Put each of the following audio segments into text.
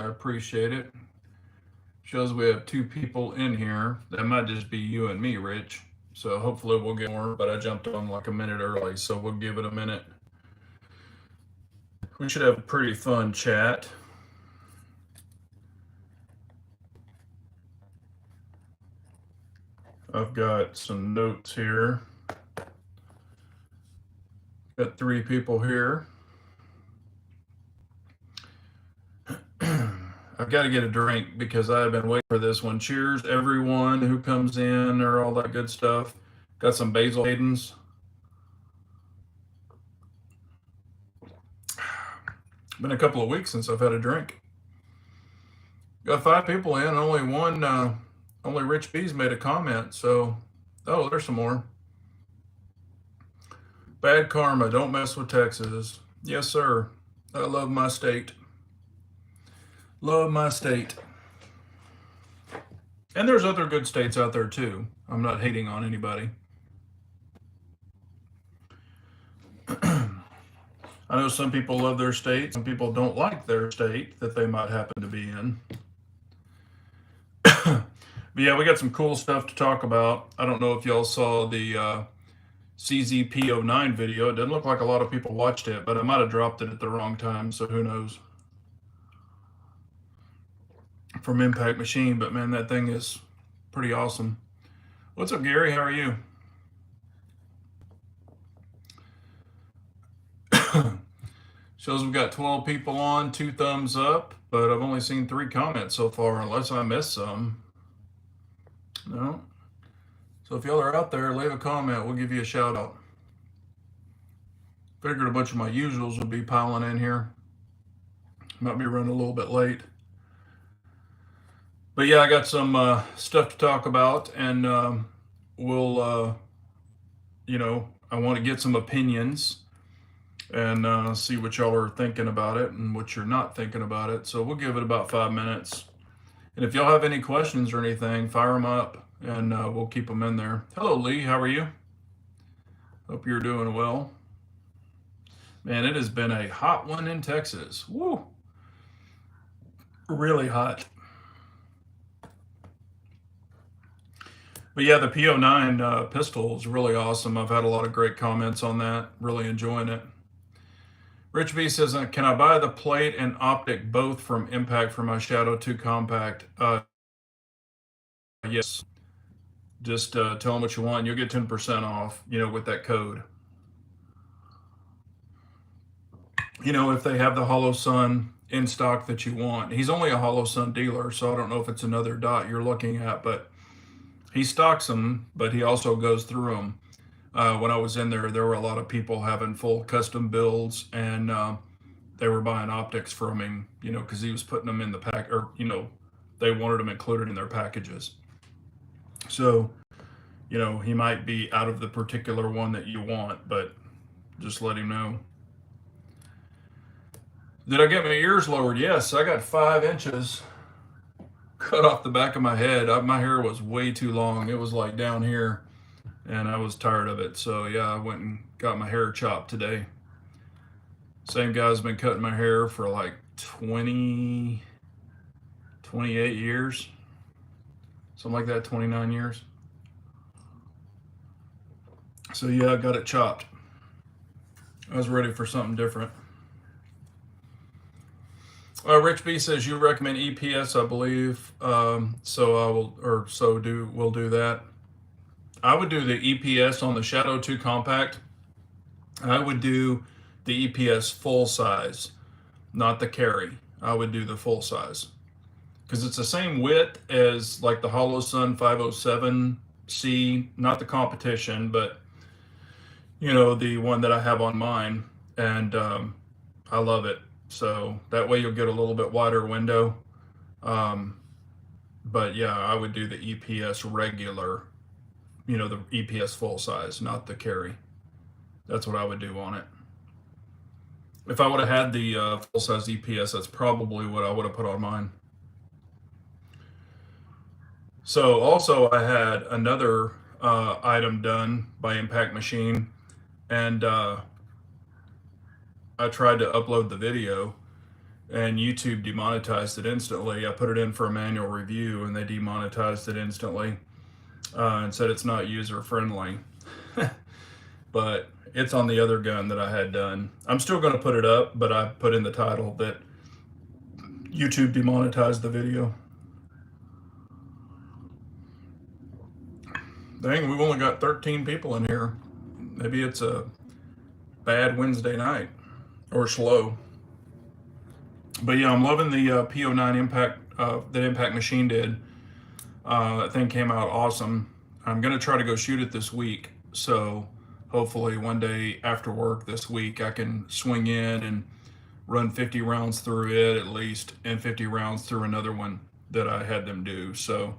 I appreciate it. Shows we have 2 people in here. That might just be you and me, Rich. So hopefully we'll get more, but I jumped on like a minute early, so we'll give it a minute. We should have a pretty fun chat. I've got some notes here. Got 3 people here. I've got to get a drink because I've been waiting for this one. Cheers, everyone who comes in or all that good stuff. Got some Basil Hayden's. Been a couple of weeks since I've had a drink. Got 5 people in, only one, only Rich B's made a comment. So, oh, there's some more. Bad karma, don't mess with Texas. Yes, sir. I love my state. Love my state. And there's other good states out there too. I'm not hating on anybody. I know some people love their state. Some people don't like their state that they might happen to be in. But yeah, we got some cool stuff to talk about. I don't know if y'all saw the CZP09 video. It didn't look like a lot of people watched it, but I might have dropped it at the wrong time, so who knows. From Impact Machine, but man, that thing is pretty awesome. What's up, Gary? How are you? Shows we've got 12 people on, 2 thumbs up, but I've only seen 3 comments so far, unless I missed some. No. So if y'all are out there, leave a comment. We'll give you a shout out. Figured a bunch of my usuals would be piling in here. Might be running a little bit late. But yeah, I got some stuff to talk about, and we'll, I want to get some opinions and see what y'all are thinking about it and what you're not thinking about it. So we'll give it about 5 minutes. And if y'all have any questions or anything, fire them up, and we'll keep them in there. Hello, Lee. How are you? Hope you're doing well. Man, it has been a hot one in Texas. Woo! Really hot. But yeah, the P09 pistol is really awesome. I've had a lot of great comments on that. Really enjoying it. Rich B says, can I buy the plate and optic both from Impact for my Shadow 2 Compact? Yes. Just tell them what you want. You'll get 10% off, with that code. If they have the Hollow Sun in stock that you want. He's only a Hollow Sun dealer, so I don't know if it's another dot you're looking at, but he stocks them, but he also goes through them. When I was in there, there were a lot of people having full custom builds, and they were buying optics from him, because he was putting them in the pack, or, they wanted them included in their packages. So, he might be out of the particular one that you want, but just let him know. Did I get my ears lowered? Yes, I got 5 inches cut off the back of my head. My hair was way too long. It was like down here, and I was tired of it. So yeah, I went and got my hair chopped today. Same guy's been cutting my hair for like 28 years. Something like that, 29 years. So yeah, I got it chopped. I was ready for something different. Rich B says you recommend EPS, I believe. So we'll do that. I would do the EPS on the Shadow 2 Compact. I would do the EPS full size, not the carry. I would do the full size because it's the same width as like the Hollow Sun 507C, not the competition, but the one that I have on mine, and I love it. So that way you'll get a little bit wider window. But yeah, I would do the EPS regular, the EPS full size, not the carry. That's what I would do on it. If I would have had the full size EPS, that's probably what I would have put on mine. So also I had another item done by Impact Machine, and I tried to upload the video, and YouTube demonetized it instantly. I put it in for a manual review and they demonetized it instantly, and said it's not user friendly. But it's on the other gun that I had done. I'm still going to put it up, but I put in the title that YouTube demonetized the video. Dang, we've only got 13 people in here. Maybe it's a bad Wednesday night or slow. But yeah, I'm loving the PO9 impact that Impact Machine did. That thing came out awesome. I'm gonna try to go shoot it this week. So hopefully one day after work this week, I can swing in and run 50 rounds through it at least, and 50 rounds through another one that I had them do. So,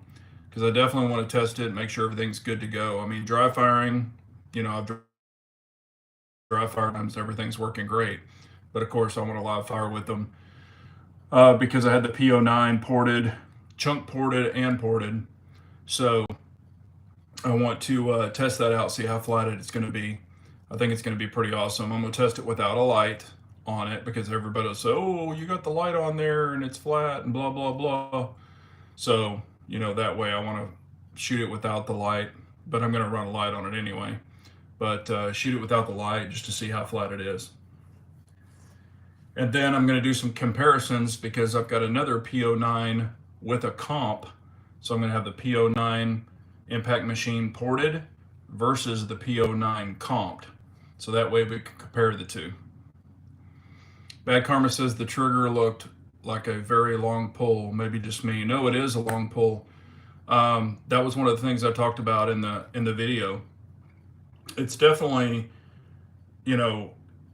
because I definitely want to test it and make sure everything's good to go. I mean, dry firing, I've dry fire times, everything's working great. But of course, I want to live fire with them because I had the PO9 ported, chunk ported, and ported. So I want to test that out, see how flat it's going to be. I think it's going to be pretty awesome. I'm going to test it without a light on it because everybody will say, oh, you got the light on there and it's flat and blah, blah, blah. So, that way I want to shoot it without the light, but I'm going to run a light on it anyway. But shoot it without the light just to see how flat it is. And then I'm going to do some comparisons because I've got another PO9 with a comp. So I'm going to have the PO9 Impact Machine ported versus the PO9 comped. So that way we can compare the two. Bad Karma says the trigger looked like a very long pull. Maybe just me. No, it is a long pull. That was one of the things I talked about in the video. It's definitely,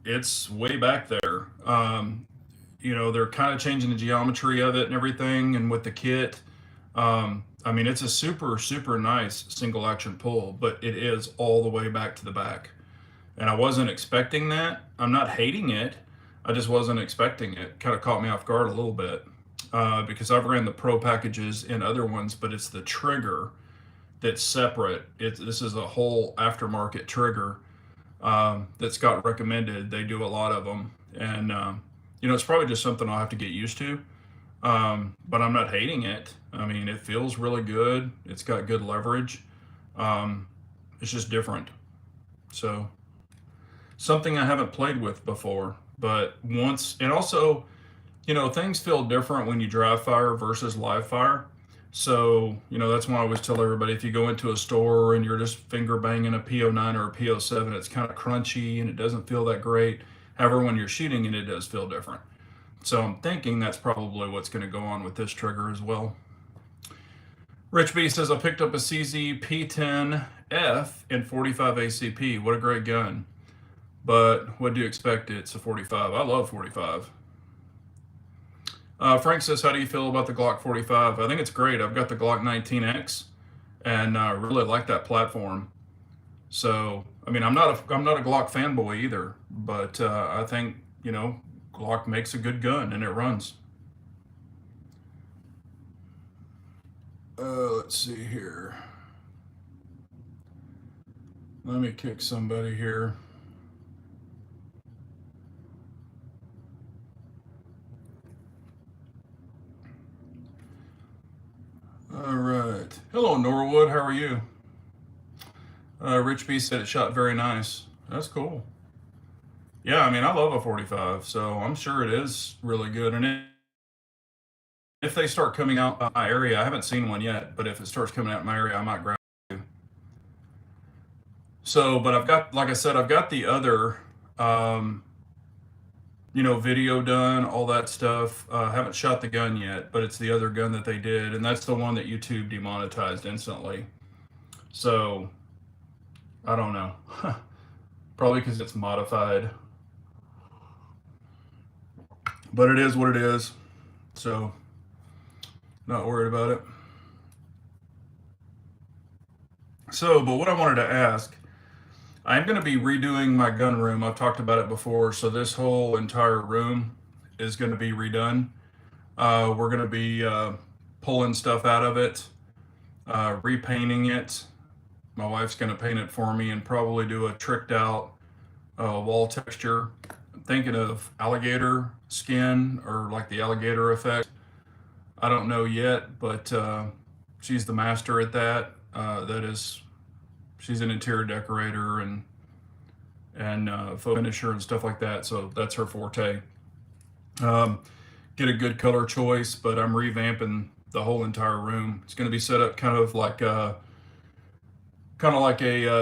it's way back there. They're kind of changing the geometry of it and everything, and with the kit. I mean, it's a super, super nice single action pull, but it is all the way back to the back. And I wasn't expecting that. I'm not hating it. I just wasn't expecting it. Kind of caught me off guard a little bit because I've ran the pro packages in other ones, but it's the trigger that's separate. This is a whole aftermarket trigger that's got recommended. They do a lot of them. And, it's probably just something I'll have to get used to. But I'm not hating it. I mean, it feels really good. It's got good leverage. It's just different. So something I haven't played with before, but once, and also, things feel different when you dry fire versus live fire. So, that's why I always tell everybody, if you go into a store and you're just finger banging a PO9 or a PO7, it's kind of crunchy and it doesn't feel that great. However, when you're shooting it, it does feel different. So I'm thinking that's probably what's going to go on with this trigger as well. Rich B says, I picked up a CZ P10F in 45 ACP. What a great gun. But what do you expect? It's a 45. I love 45. Frank says, how do you feel about the Glock 45? I think it's great. I've got the Glock 19X and I really like that platform. So, I mean, I'm not a Glock fanboy either, but I think, Glock makes a good gun and it runs. Let's see here. Let me kick somebody here. All right. Hello, Norwood. How are you? Rich B said it shot very nice. That's cool. Yeah, I mean, I love a 45, so I'm sure it is really good. And if they start coming out in my area, I haven't seen one yet, but if it starts coming out in my area, I might grab it. So, but I've got, like I said, I've got the other, video done, all that stuff. I haven't shot the gun yet, but it's the other gun that they did, and that's the one that YouTube demonetized instantly. So, I don't know. Probably because it's modified. But it is what it is. So, not worried about it. So, but what I wanted to ask, I'm going to be redoing my gun room. I've talked about it before. So this whole entire room is going to be redone. We're going to be pulling stuff out of it, repainting it. My wife's going to paint it for me and probably do a tricked out wall texture. I'm thinking of alligator skin or like the alligator effect. I don't know yet, but she's the master at that. She's an interior decorator and photo finisher and stuff like that. So that's her forte. Um, get a good color choice, but I'm revamping the whole entire room. It's going to be set up kind of like a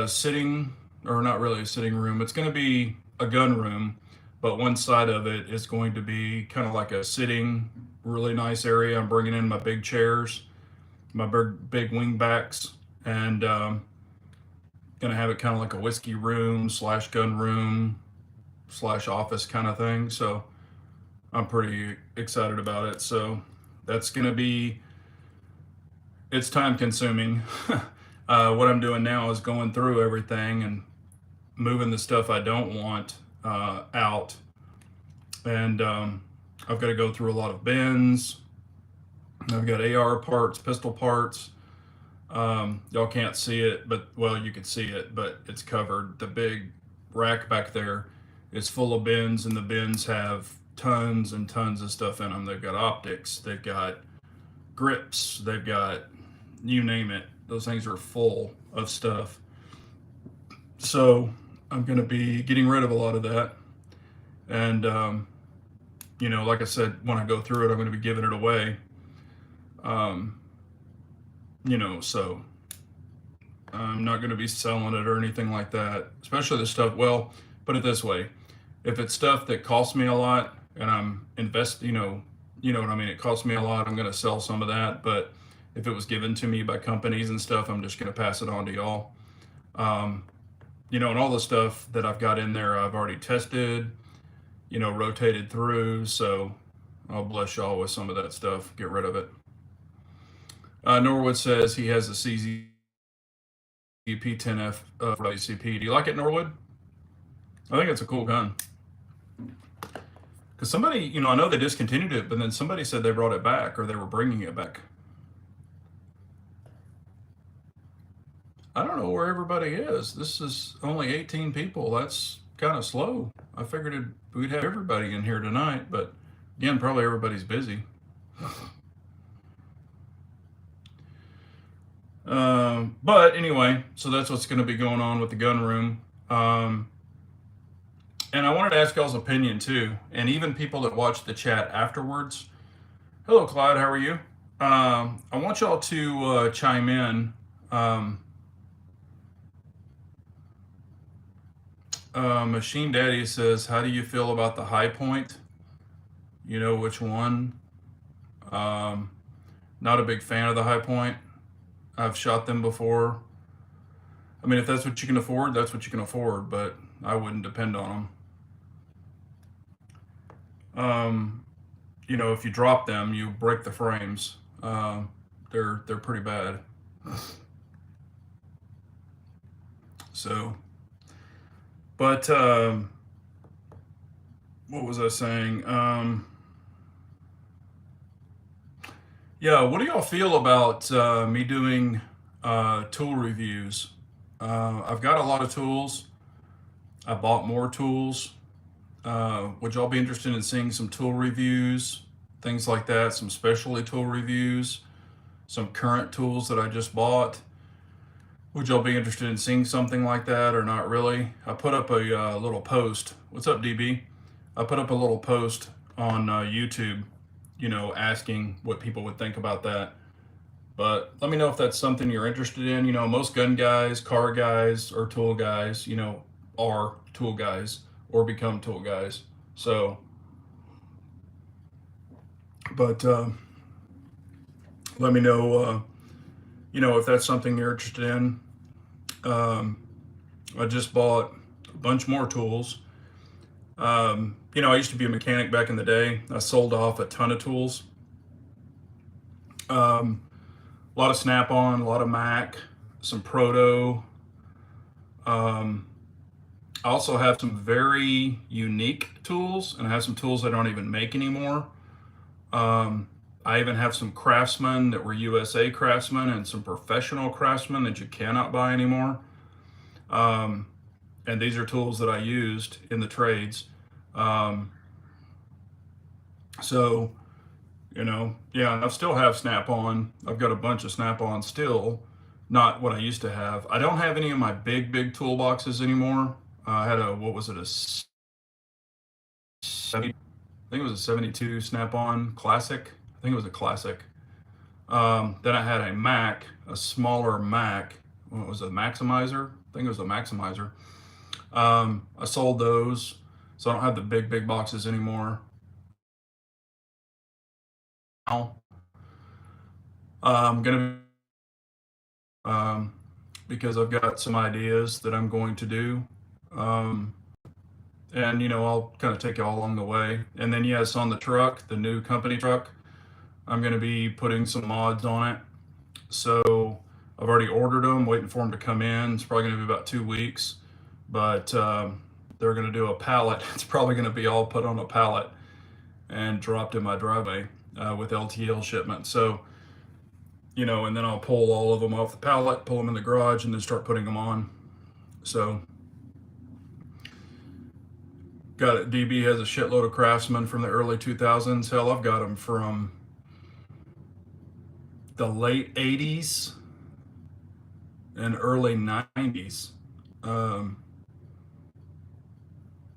sitting, or not really a sitting room. It's going to be a gun room, but one side of it is going to be kind of like a sitting, really nice area. I'm bringing in my big chairs, my big wing backs, and going to have it kind of like a whiskey room slash gun room slash office kind of thing. So I'm pretty excited about it. So that's going to be, it's time consuming. What I'm doing now is going through everything and moving the stuff I don't want out. And I've got to go through a lot of bins. I've got AR parts, pistol parts. Y'all can't see it, but well, you can see it, but it's covered. The big rack back there is full of bins, and the bins have tons and tons of stuff in them. They've got optics, they've got grips, they've got, you name it. Those things are full of stuff. So I'm going to be getting rid of a lot of that. And, like I said, when I go through it, I'm going to be giving it away. So I'm not going to be selling it or anything like that, especially the stuff. Well, put it this way. If it's stuff that costs me a lot and I'm you know what I mean? It costs me a lot. I'm going to sell some of that. But if it was given to me by companies and stuff, I'm just going to pass it on to y'all. And all the stuff that I've got in there, I've already tested, rotated through. So I'll bless y'all with some of that stuff. Get rid of it. Norwood says he has a CZP-10F for WCP. Do you like it, Norwood? I think it's a cool gun. Because somebody, I know they discontinued it, but then somebody said they brought it back or they were bringing it back. I don't know where everybody is. This is only 18 people. That's kind of slow. I figured we'd have everybody in here tonight, but again, probably everybody's busy. But anyway, so that's what's going to be going on with the gun room. And I wanted to ask y'all's opinion too, and even people that watch the chat afterwards. Hello, Clyde. How are you? I want y'all to chime in. Machine Daddy says, how do you feel about the High Point? You know which one? Not a big fan of the High Point. I've shot them before. I mean, if that's what you can afford, that's what you can afford, but I wouldn't depend on them. If you drop them, you break the frames. They're pretty bad. So, but what was I saying? Yeah, what do y'all feel about me doing tool reviews? I've got a lot of tools. I bought more tools. Would y'all be interested in seeing some tool reviews, things like that, some specialty tool reviews, some current tools that I just bought? Would y'all be interested in seeing something like that or not really? I put up a little post. What's up, DB? I put up a little post on YouTube, asking what people would think about that. But let me know if that's something you're interested in. Most gun guys, car guys, or tool guys, are tool guys or become tool guys. So, but let me know, if that's something you're interested in. I just bought a bunch more tools. I used to be a mechanic back in the day. I sold off a ton of tools. A lot of Snap-on, a lot of Mac, some Proto. I also have some very unique tools, and I have some tools I don't even make anymore. I even have some Craftsman that were USA Craftsman and some professional Craftsman that you cannot buy anymore. And these are tools that I used in the trades. Um, so, yeah, I still have Snap-on. I've got a bunch of Snap-on still, not what I used to have. I don't have any of my big toolboxes anymore. I had what was it, 70, I think it was a 72 Snap-on Classic. I think it was a Classic. Then I had a Mac, a smaller Mac. What was it, a Maximizer? I think it was a Maximizer. I sold those, so I don't have the big boxes anymore. Now, I'm gonna because I've got some ideas that I'm going to do. Um, and I'll kind of take you all along the way. And then yes, on the truck, the new company truck, I'm going to be putting some mods on it. So I've already ordered them, waiting for them to come in. It's probably going to be about 2 weeks, but they're going to do a pallet. It's probably going to be all put on a pallet and dropped in my driveway with LTL shipment. So and then I'll pull all of them off the pallet, pull them in the garage, and then start putting them on. So, got it. DB has a shitload of Craftsman from the early 2000s. Hell, I've got them from the late 80s and early 90s.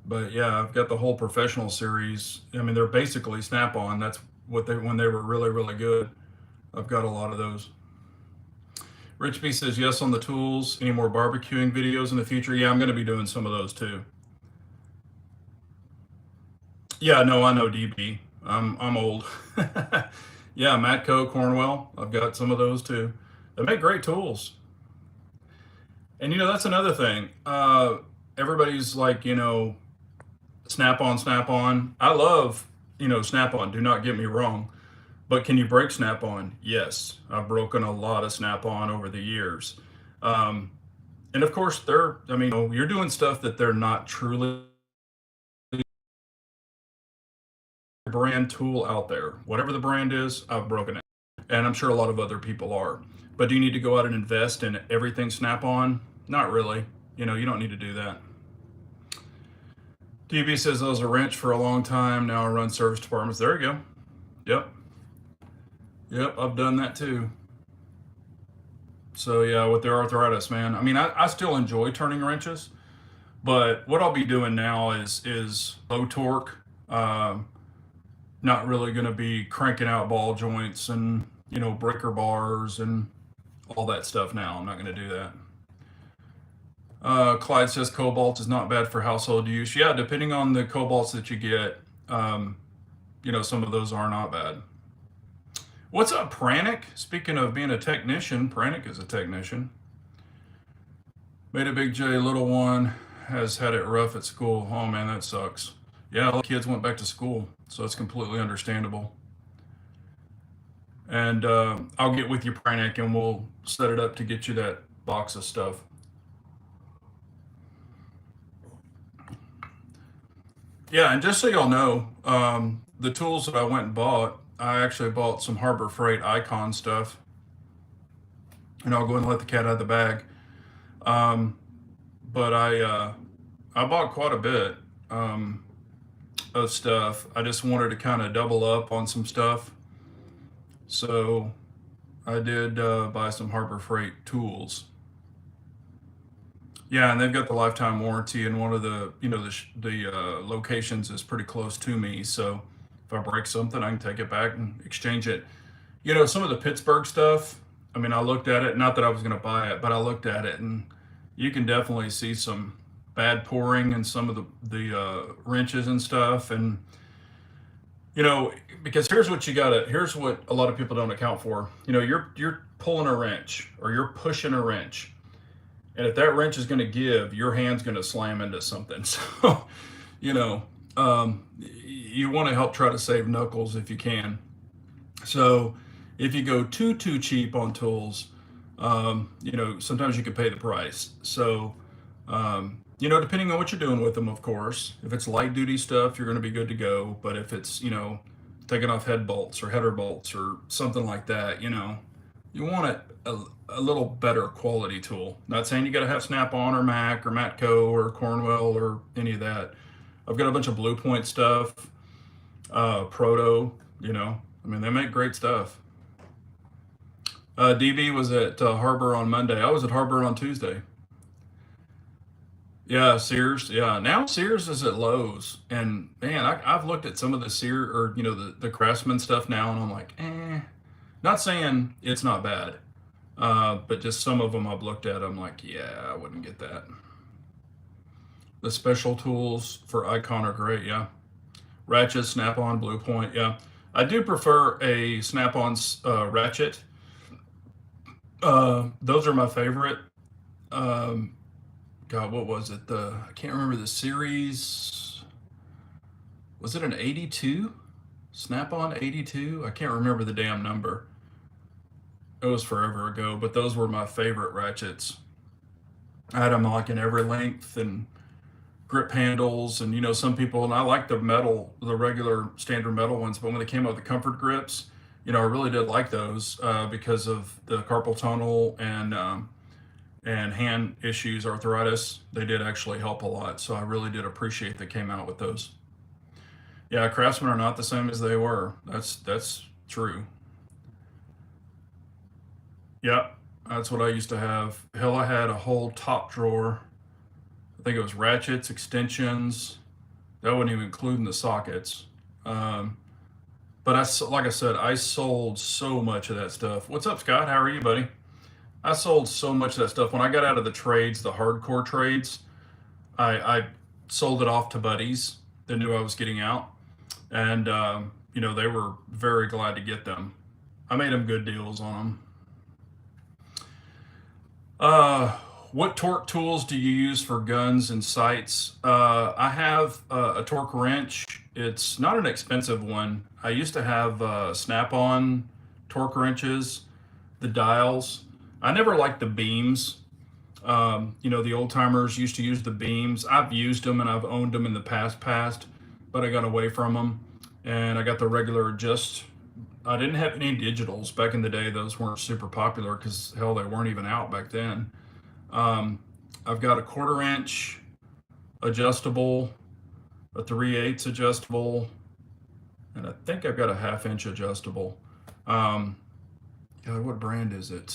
But yeah, I've got the whole professional series. I mean, they're basically Snap-on. That's what when they were really good. I've got a lot of those. Rich B says yes on the tools. Any more barbecuing videos in the future? Yeah, I'm going to be doing some of those too. Yeah, no, I know DB. I'm old. Yeah, Matco, Cornwell. I've got some of those too. They make great tools. And that's another thing. Everybody's like, Snap-on, Snap-on. I love, Snap-on. Do not get me wrong. But can you break Snap-on? Yes. I've broken a lot of Snap-on over the years. And of course, you're doing stuff that they're not truly brand tool out there. Whatever the brand is, I've broken it. And I'm sure a lot of other people are. But do you need to go out and invest in everything Snap-on? Not really. You don't need to do that. DB says I was a wrench for a long time. Now I run service departments. There you go. Yep, I've done that too. So yeah, with their arthritis, man. I mean, I still enjoy turning wrenches, but what I'll be doing now is low torque. Not really going to be cranking out ball joints and breaker bars and all that stuff now. I'm not going to do that. Clyde says cobalt is not bad for household use. Yeah, depending on the cobalts that you get, some of those are not bad. What's up, Pranic? Speaking of being a technician, Pranic is a technician. Made a big J, little one has had it rough at school. Oh man, that sucks. Yeah, all the kids went back to school, so it's completely understandable. And I'll get with you, Pranic, and we'll set it up to get you that box of stuff. Yeah, and just so y'all know, the tools that I went and bought, I actually bought some Harbor Freight Icon stuff. And I'll go and let the cat out of the bag. But I bought quite a bit of stuff. I just wanted to kind of double up on some stuff. So I did buy some Harbor Freight tools. Yeah, and they've got the lifetime warranty, and one of the locations is pretty close to me. So if I break something, I can take it back and exchange it. Some of the Pittsburgh stuff. I mean, I looked at it. Not that I was going to buy it, but I looked at it, and you can definitely see some bad pouring in some of the wrenches and stuff. And because here's what a lot of people don't account for. You're pulling a wrench or you're pushing a wrench. And if that wrench is going to give, your hand's going to slam into something. So, you want to help try to save knuckles if you can. So, if you go too cheap on tools, sometimes you can pay the price. So, depending on what you're doing with them, of course. If it's light duty stuff, you're going to be good to go. But if it's, taking off head bolts or header bolts or something like that, you want a little better quality tool. Not saying you got to have Snap-on or Mac or Matco or Cornwell or any of that, I've got a bunch of Blue Point stuff, Proto. I mean, they make great stuff. DB was at Harbor on Monday. I was at Harbor on Tuesday. Yeah, Sears. Yeah, now Sears is at Lowe's, and man, I've looked at some of the Sears or the Craftsman stuff now, and I'm like, eh. Not saying it's not bad, but just some of them I've looked at, I'm like, yeah, I wouldn't get that. The special tools for Icon are great. Yeah, ratchet, snap-on, Blue Point. Yeah, I do prefer a snap-on ratchet. Those are my favorite. Um, God, what was it? I can't remember the series. Was it an 82? Snap-on 82? I can't remember the damn number. It was forever ago, but those were my favorite ratchets. I had them like in every length and grip handles, and some people, and I like the metal, the regular standard metal ones, but when they came out with the comfort grips, I really did like those because of the carpal tunnel and hand issues, arthritis. They did actually help a lot, so I really did appreciate they came out with those. Yeah, Craftsmen are not the same as they were. That's true. Yep, that's what I used to have. Hell, I had a whole top drawer. I think it was ratchets, extensions. That wasn't even including the sockets. Um, but like I said, I sold so much of that stuff. What's up, Scott? How are you, buddy? I sold so much of that stuff when I got out of the trades, the hardcore trades. I sold it off to buddies that knew I was getting out, and they were very glad to get them. I made them good deals on them. Uh, what torque tools do you use for guns and sights? I have a torque wrench. It's not an expensive one. I used to have snap-on torque wrenches, the dials. I never liked the beams. The old timers used to use the beams. I've used them and I've owned them in the past, but I got away from them, and I got the regular adjust. I didn't have any digitals back in the day. Those weren't super popular because hell, they weren't even out back then. Um, I've got a 1/4 inch adjustable, a 3/8 adjustable, and I think I've got a 1/2 inch adjustable. Um, God, what brand is it?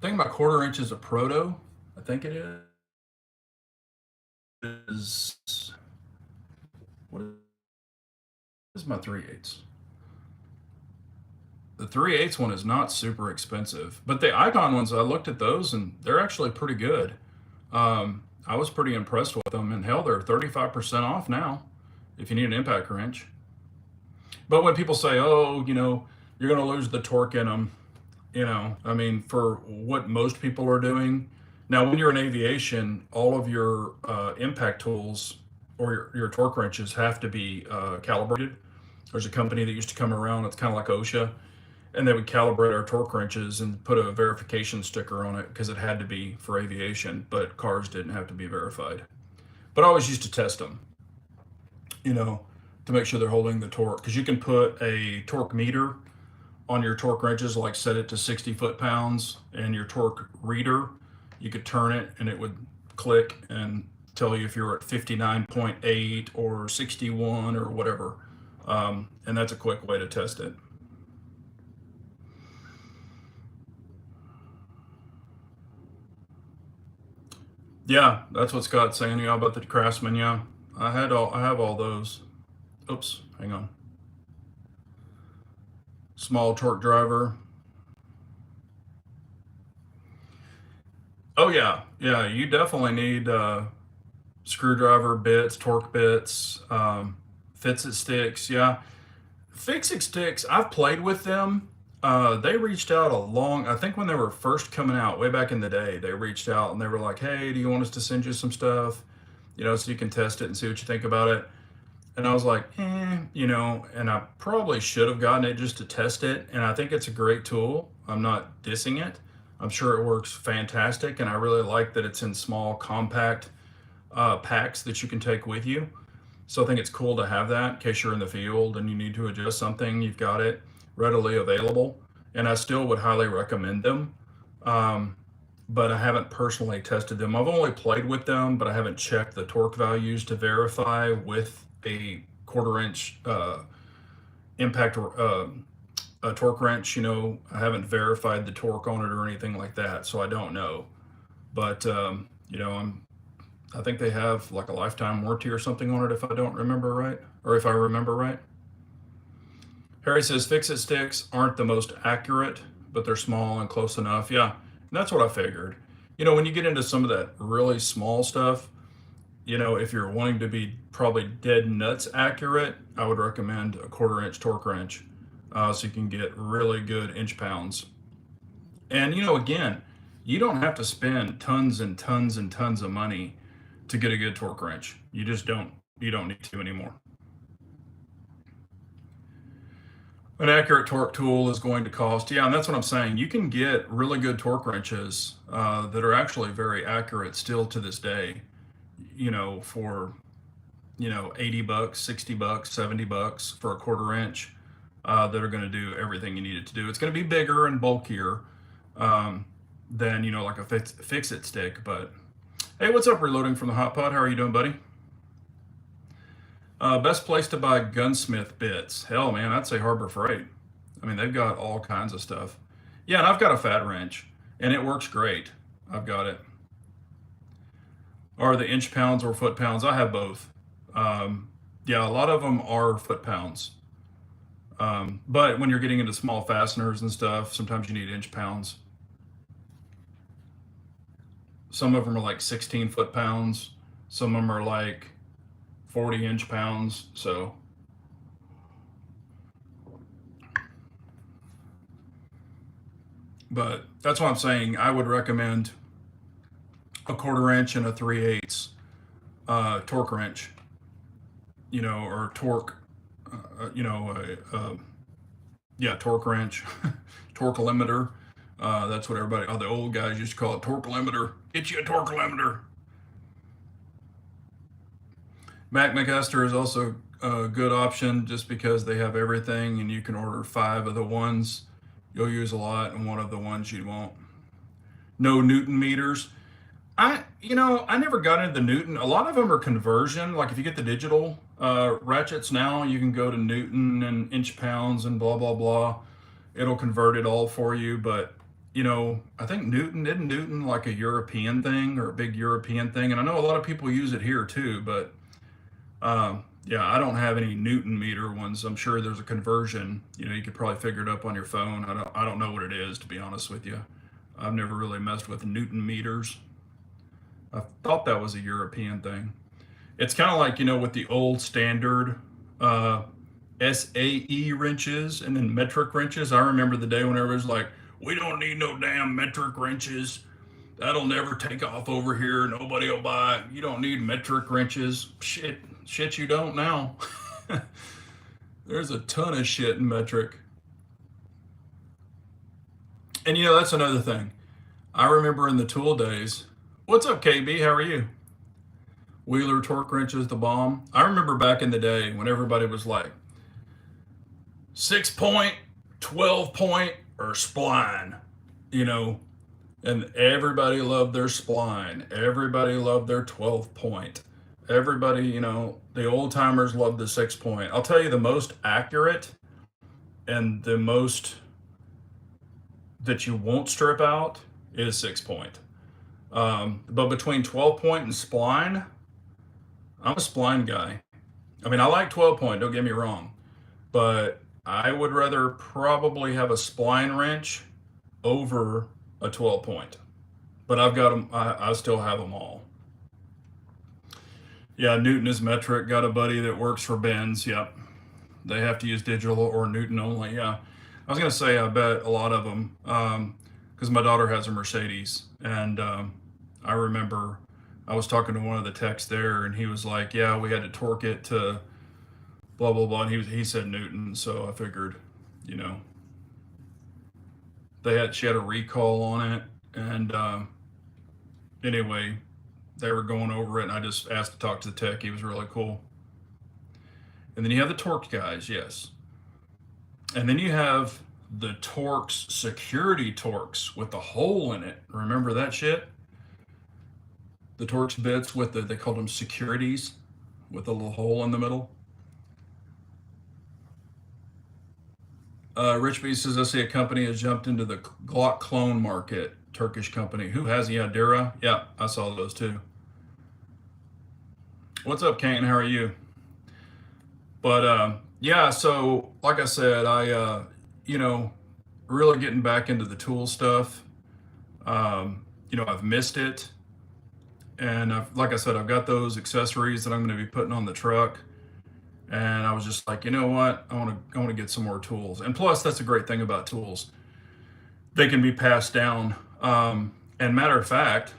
I think my 1/4 inch is a Proto. I think it is. What is my 3/8? The 3/8 one is not super expensive, but the Icon ones, I looked at those and they're actually pretty good. I was pretty impressed with them, and hell, they're 35% off now if you need an impact wrench. But when people say, oh, you're going to lose the torque in them, I mean, for what most people are doing. Now, when you're in aviation, all of your impact tools or your torque wrenches have to be calibrated. There's a company that used to come around, it's kind of like OSHA, and they would calibrate our torque wrenches and put a verification sticker on it because it had to be for aviation, but cars didn't have to be verified. But I always used to test them, you know, to make sure they're holding the torque, because you can put a torque meter on your torque wrenches, like set it to 60 foot-pounds, and your torque reader, you could turn it and it would click and tell you if you're at 59.8 or 61 or whatever. And that's a quick way to test it. Yeah, that's what Scott's saying. Yeah, about the Craftsman. Yeah, I have all those. Oops, hang on. Small torque driver. Oh yeah, yeah. You definitely need screwdriver bits, torque bits, fix-it sticks. Yeah, fix-it sticks. I've played with them. They reached out I think when they were first coming out, way back in the day, they reached out and they were like, "Hey, do you want us to send you some stuff? So you can test it and see what you think about it." And I was like, and I probably should have gotten it just to test it. And I think it's a great tool. I'm not dissing it. I'm sure it works fantastic. And I really like that it's in small, compact packs that you can take with you. So I think it's cool to have that in case you're in the field and you need to adjust something. You've got it readily available. And I still would highly recommend them. Um, but I haven't personally tested them. I've only played with them, but I haven't checked the torque values to verify with a quarter inch impact a torque wrench. I haven't verified the torque on it or anything like that, so I don't know. But I think they have like a lifetime warranty or something on it if I don't remember right, or if I remember right. Harry says fix-it sticks aren't the most accurate, but they're small and close enough. Yeah, that's what I figured. When you get into some of that really small stuff, if you're wanting to be probably dead nuts accurate, I would recommend a quarter inch torque wrench, so you can get really good inch pounds. And again, you don't have to spend tons and tons and tons of money to get a good torque wrench. You just don't. You don't need to anymore. An accurate torque tool is going to cost, yeah, and that's what I'm saying. You can get really good torque wrenches that are actually very accurate still to this day, for, $80, $60, $70 for a quarter inch that are going to do everything you need it to do. It's going to be bigger and bulkier than, like a fix-it stick. But hey, what's up, Reloading from the Hot Pot? How are you doing, buddy? Best place to buy gunsmith bits. Hell, man, I'd say Harbor Freight. I mean, they've got all kinds of stuff. Yeah, and I've got a fat wrench, and it works great. I've got it. Are the inch pounds or foot pounds? I have both. Yeah, a lot of them are foot pounds. But when you're getting into small fasteners and stuff, sometimes you need inch pounds. Some of them are like 16 foot pounds. Some of them are like 40 inch pounds. So but that's what I'm saying. I would recommend a quarter inch and a 3/8 torque wrench, or torque, yeah, torque wrench, torque limiter. That's what everybody, the old guys used to call it, torque limiter. Get you a torque limiter. Mac McEster is also a good option just because they have everything and you can order 5 of the ones you'll use a lot and 1 of the ones you won't. No Newton meters. I never got into the Newton. A lot of them are conversion. Like if you get the digital ratchets now, you can go to Newton and inch pounds and blah, blah, blah. It'll convert it all for you. But, I think isn't Newton like a European thing or a big European thing? And I know a lot of people use it here too, but yeah, I don't have any Newton meter ones. I'm sure there's a conversion. You could probably figure it up on your phone. I don't know what it is, to be honest with you. I've never really messed with Newton meters. I thought that was a European thing. It's kind of like, with the old standard SAE wrenches and then metric wrenches. I remember the day when everybody's like, we don't need no damn metric wrenches. That'll never take off over here. Nobody will buy it. You don't need metric wrenches. Shit you don't now. There's a ton of shit in metric. And that's another thing. I remember in the tool days. What's up, KB? How are you? Wheeler torque wrenches, the bomb. I remember back in the day when everybody was like 6 point, 12 point, or spline, and everybody loved their spline. Everybody loved their 12 point. Everybody, the old timers loved the 6 point. I'll tell you the most accurate and the most that you won't strip out is 6 point. But between 12 point and spline, I'm a spline guy. I mean, I like 12 point, don't get me wrong, but I would rather probably have a spline wrench over a 12 point. But I've got them, I still have them all. Yeah, Newton is metric. Got a buddy that works for Benz. Yep. They have to use digital or Newton only. Yeah. I was going to say, I bet a lot of them, because my daughter has a Mercedes. And I remember I was talking to one of the techs there, and he was like, yeah, we had to torque it to blah, blah, blah. And he said Newton. So I figured, she had a recall on it. And anyway, they were going over it, and I just asked to talk to the tech. He was really cool. And then you have the torque guys, yes. And then you have the Torx security Torx with the hole in it. Remember that shit? The Torx bits with they called them securities with a little hole in the middle. Rich B says, I see a company has jumped into the Glock clone market. Turkish company. Who has Yadira? Yeah, I saw those too. What's up, Kane? How are you? But yeah, so like I said, you know, really getting back into the tool stuff. I've missed it. And like I said, I've got those accessories that I'm going to be putting on the truck. And I was just like, you know what? I want to get some more tools. And plus, that's a great thing about tools. They can be passed down. And matter of fact,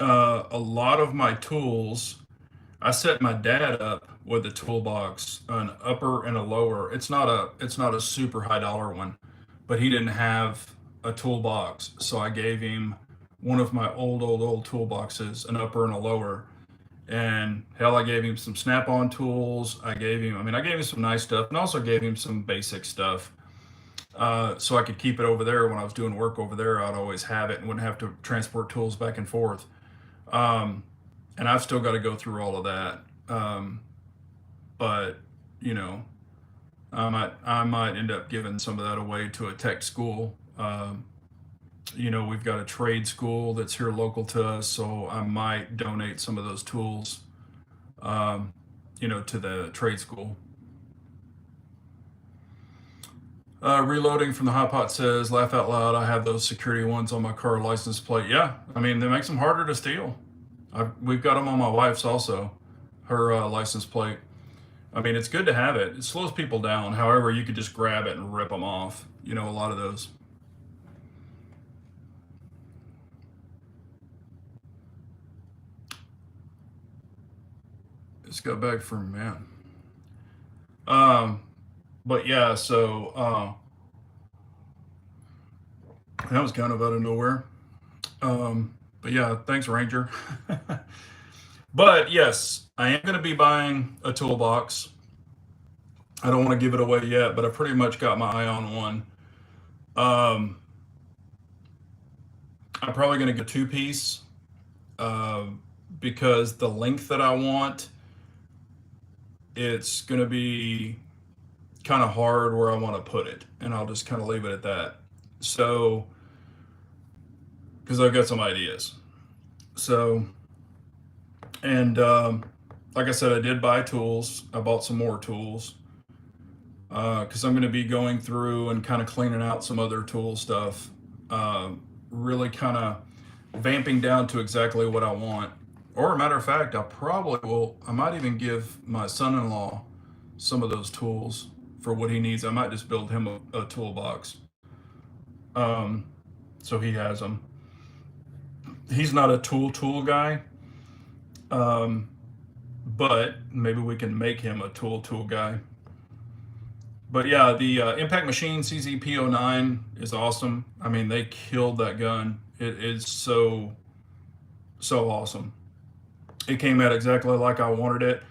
a lot of my tools, I set my dad up with a toolbox, an upper and a lower. It's not a super high dollar one, but he didn't have a toolbox, so I gave him one of my old toolboxes, an upper and a lower. And hell, I gave him some snap-on tools. I gave him some nice stuff, and also gave him some basic stuff, so I could keep it over there when I was doing work over there. I'd always have it and wouldn't have to transport tools back and forth. Um, and I've still got to go through all of that. But you know, I might end up giving some of that away to a tech school. We've got a trade school that's here local to us, so I might donate some of those tools, to the trade school. Reloading from the hot pot says, laugh out loud, I have those security ones on my car license plate. Yeah, I mean, they makes them harder to steal. We've got them on my wife's also, her license plate. I mean, it's good to have it. It slows people down. However, you could just grab it and rip them off. A lot of those. Just got back from, man. But yeah, so that was kind of out of nowhere. But yeah, thanks, Ranger. But yes, I am going to be buying a toolbox. I don't want to give it away yet, but I pretty much got my eye on one. I'm probably going to get a two-piece because the length that I want, it's going to be kind of hard where I want to put it, and I'll just kind of leave it at that. So, because I've got some ideas. So, and like I said, I did buy tools. I bought some more tools because I'm going to be going through and kind of cleaning out some other tool stuff. Really kind of vamping down to exactly what I want. Or a matter of fact, I might even give my son-in-law some of those tools for what he needs. I might just build him a toolbox. So he has them. He's not a tool guy, but maybe we can make him a tool guy. But yeah, the Impact Machine CZP09 is awesome. I mean, they killed that gun. It is so awesome. It came out exactly like I wanted it.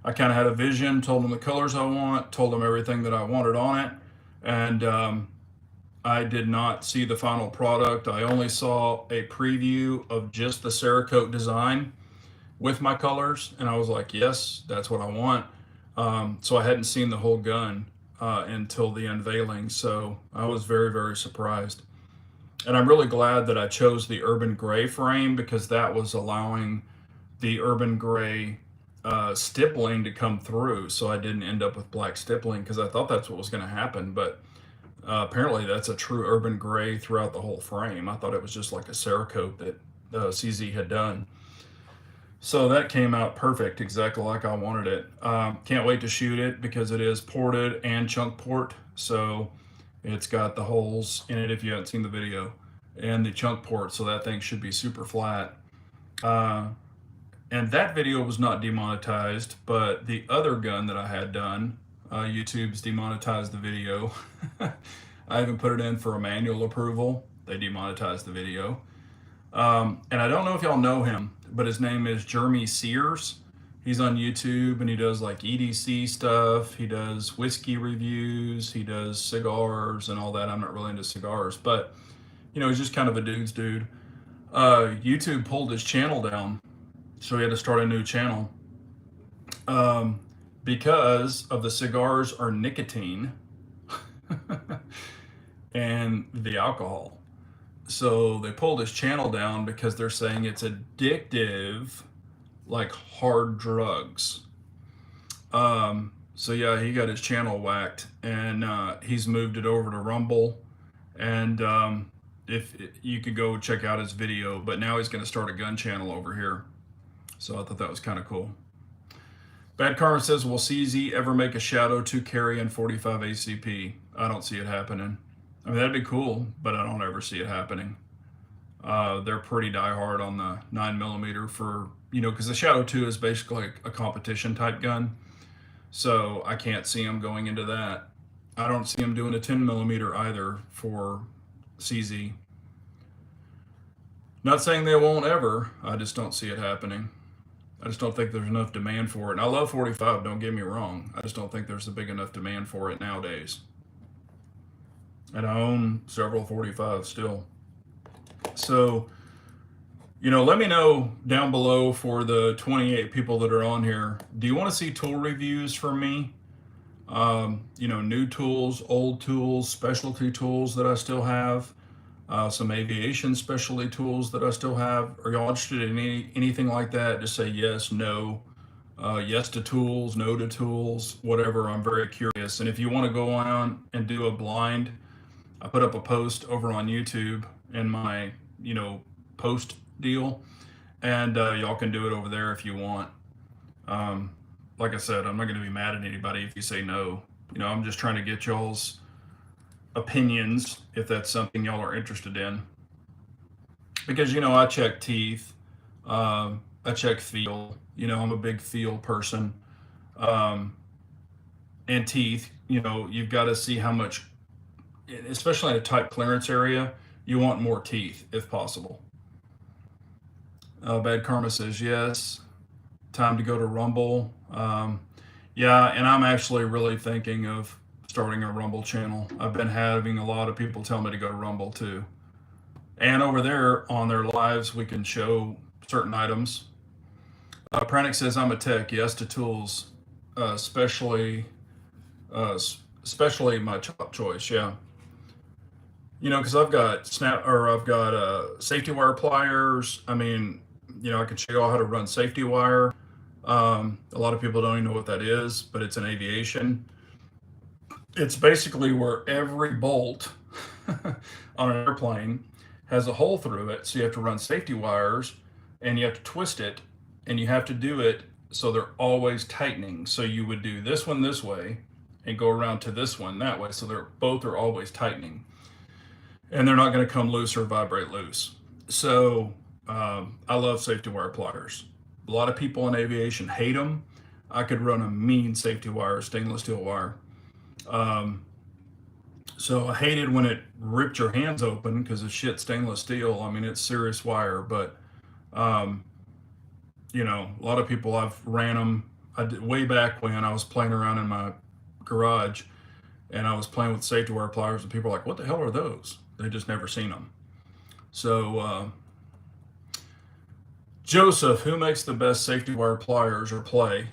I kind of had a vision, told them the colors I want, told them everything that I wanted on it, and I did not see the final product. I only saw a preview of just the Cerakote design with my colors, and I was like, yes, that's what I want. So I hadn't seen the whole gun until the unveiling, so I was very, very surprised. And I'm really glad that I chose the urban gray frame because that was allowing the urban gray stippling to come through, so I didn't end up with black stippling because I thought that's what was going to happen, but apparently that's a true urban gray throughout the whole frame. I thought it was just like a Cerakote that CZ had done. So that came out perfect, exactly like I wanted it. Can't wait to shoot it because it is ported and chunk port, so it's got the holes in it if you haven't seen the video, and the chunk port, so that thing should be super flat. And that video was not demonetized, but the other gun that I had done, YouTube's demonetized the video. I even put it in for a manual approval. They demonetized the video. And I don't know if y'all know him, but his name is Jeremy Sears. He's on YouTube and he does like EDC stuff. He does whiskey reviews. He does cigars and all that. I'm not really into cigars, but he's just kind of a dude's dude. YouTube pulled his channel down, so he had to start a new channel um, because of the cigars are nicotine and the alcohol. So they pulled his channel down because they're saying it's addictive, like hard drugs. So yeah, he got his channel whacked, and he's moved it over to Rumble. And if you could go check out his video, but now he's going to start a gun channel over here. So I thought that was kind of cool. Bad Karma says, will CZ ever make a Shadow 2 carry in 45 ACP? I don't see it happening. I mean, that'd be cool, but I don't ever see it happening. They're pretty diehard on the 9mm for, because the Shadow 2 is basically a competition type gun. So I can't see them going into that. I don't see them doing a 10mm either for CZ. Not saying they won't ever, I just don't see it happening. I just don't think there's enough demand for it. And I love 45, don't get me wrong. I just don't think there's a big enough demand for it nowadays. And I own several 45s still. So, let me know down below for the 28 people that are on here. Do you want to see tool reviews from me? New tools, old tools, specialty tools that I still have. Some aviation specialty tools that I still have. Are y'all interested in anything like that? Just say yes, no, yes to tools, no to tools, whatever. I'm very curious. And if you want to go on and do a blind, I put up a post over on YouTube in my, post deal, and y'all can do it over there if you want. Like I said, I'm not going to be mad at anybody if you say no. I'm just trying to get y'all's opinions if that's something y'all are interested in, because I check teeth, I check feel. I'm a big feel person, and teeth. You've got to see how much, especially in a tight clearance area, you want more teeth if possible. Bad Karma says yes, time to go to Rumble. Yeah, and I'm actually really thinking of starting a Rumble channel. I've been having a lot of people tell me to go to Rumble too. And over there on their lives, we can show certain items. Pranic says, I'm a tech. Yes to tools, especially my chop choice. Yeah. Because I've got safety wire pliers. I mean, I can show you all how to run safety wire. A lot of people don't even know what that is, but it's in aviation. It's basically where every bolt on an airplane has a hole through it. So you have to run safety wires and you have to twist it, and you have to do it so they're always tightening. So you would do this one this way and go around to this one that way. So both are always tightening, and they're not going to come loose or vibrate loose. So I love safety wire pliers. A lot of people in aviation hate them. I could run a mean safety wire, stainless steel wire. So I hated when it ripped your hands open because it's shit stainless steel. I mean, it's serious wire, but a lot of people, I've ran them. I did way back when I was playing around in my garage, and I was playing with safety wire pliers, and people were like, what the hell are those? They just never seen them. So Joseph, who makes the best safety wire pliers or play?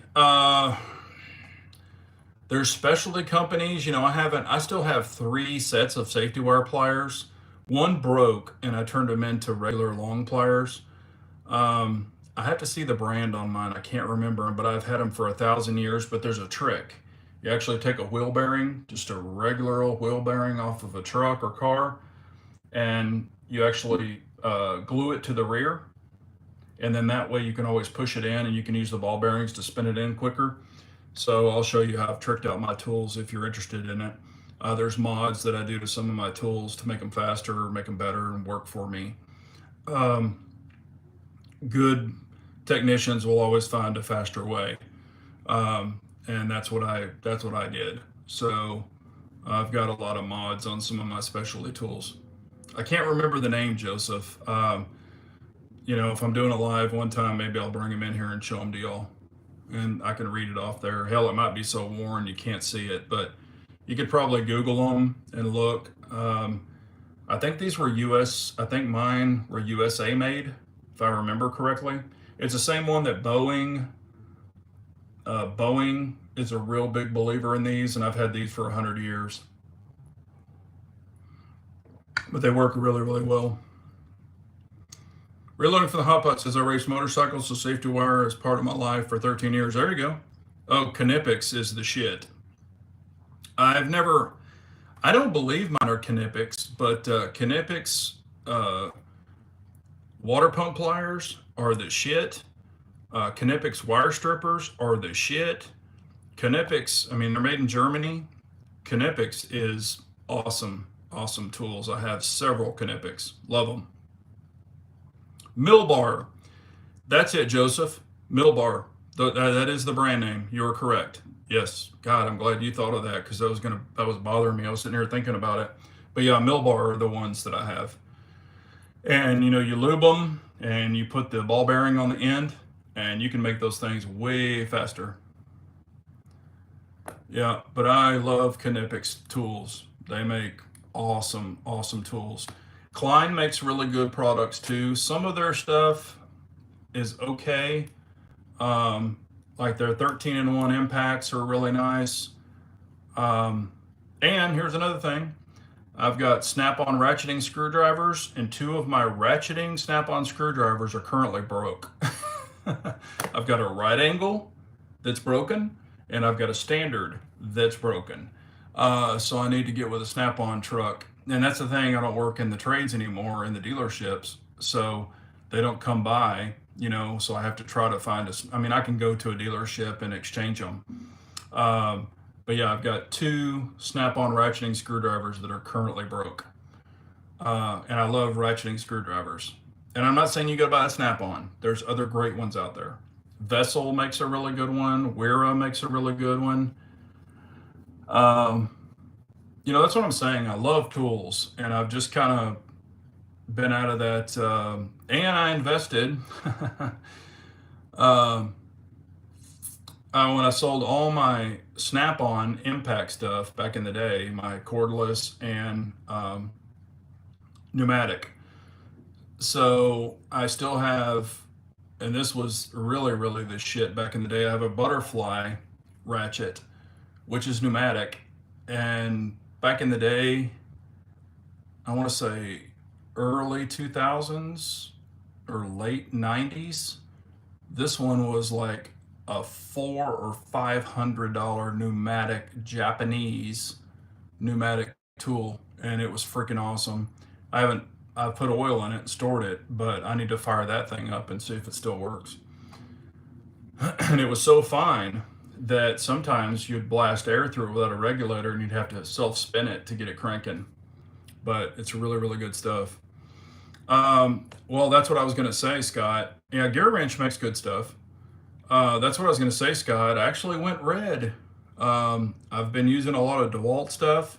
There's specialty companies. I still have 3 sets of safety wire pliers. One broke, and I turned them into regular long pliers. I have to see the brand on mine. I can't remember them, but I've had them for 1,000 years. But there's a trick. You actually take a wheel bearing, just a regular old wheel bearing off of a truck or car, and you actually glue it to the rear. And then that way you can always push it in, and you can use the ball bearings to spin it in quicker. So I'll show you how I've tricked out my tools if you're interested in it. There's mods that I do to some of my tools to make them faster, make them better, and work for me. Good technicians will always find a faster way, and that's what I did. So I've got a lot of mods on some of my specialty tools. I can't remember the name, Joseph. If I'm doing a live one time, maybe I'll bring them in here and show them to y'all. and I can read it off there. Hell, it might be so worn you can't see it, but you could probably Google them and look. I think these were US, I think mine were USA made, if I remember correctly. It's the same one that Boeing is a real big believer in these, and I've had these for 100 years. But they work really, really well. Reloading for the Hot Pot says I raced motorcycles, so safety wire is part of my life for 13 years. There you go. Oh, Knipex is the shit. I don't believe mine are Knipex, but Knipex water pump pliers are the shit. Knipex wire strippers are the shit. Knipex, I mean, they're made in Germany. Knipex is awesome, awesome tools. I have several Knipex. Love them. Millbar. That's it, Joseph. Millbar. That is the brand name. You are correct. Yes. God, I'm glad you thought of that because that was bothering me. I was sitting here thinking about it. But yeah, Millbar are the ones that I have. And you lube them and you put the ball bearing on the end and you can make those things way faster. Yeah, but I love Knipex tools. They make awesome, awesome tools. Klein makes really good products too. Some of their stuff is okay. Like their 13-in-1 impacts are really nice. And here's another thing. I've got snap-on ratcheting screwdrivers, and 2 of my ratcheting snap-on screwdrivers are currently broke. I've got a right angle that's broken, and I've got a standard that's broken. So I need to get with a snap-on truck. And that's the thing, I don't work in the trades anymore in the dealerships, so they don't come by, so I have to try to find I can go to a dealership and exchange them. But yeah, I've got 2 snap-on ratcheting screwdrivers that are currently broke. And I love ratcheting screwdrivers. And I'm not saying you go buy a snap-on. There's other great ones out there. Vessel makes a really good one. Wera makes a really good one. That's what I'm saying. I love tools, and I've just kind of been out of that. And I invested. When I sold all my snap-on impact stuff back in the day, my cordless and pneumatic. So I still have, and this was really, really the shit back in the day. I have a butterfly ratchet, which is pneumatic. And back in the day, I want to say early 2000s or late 90s, this one was like a $400 or $500 Japanese pneumatic tool, and it was freaking awesome. I put oil in it and stored it, but I need to fire that thing up and see if it still works. And it was so fine that sometimes you'd blast air through it without a regulator and you'd have to self-spin it to get it cranking. But it's really, really good stuff. Well, that's what I was going to say, Scott. Yeah, Gear Wrench makes good stuff. That's what I was going to say, Scott. I actually went red. I've been using a lot of DeWalt stuff,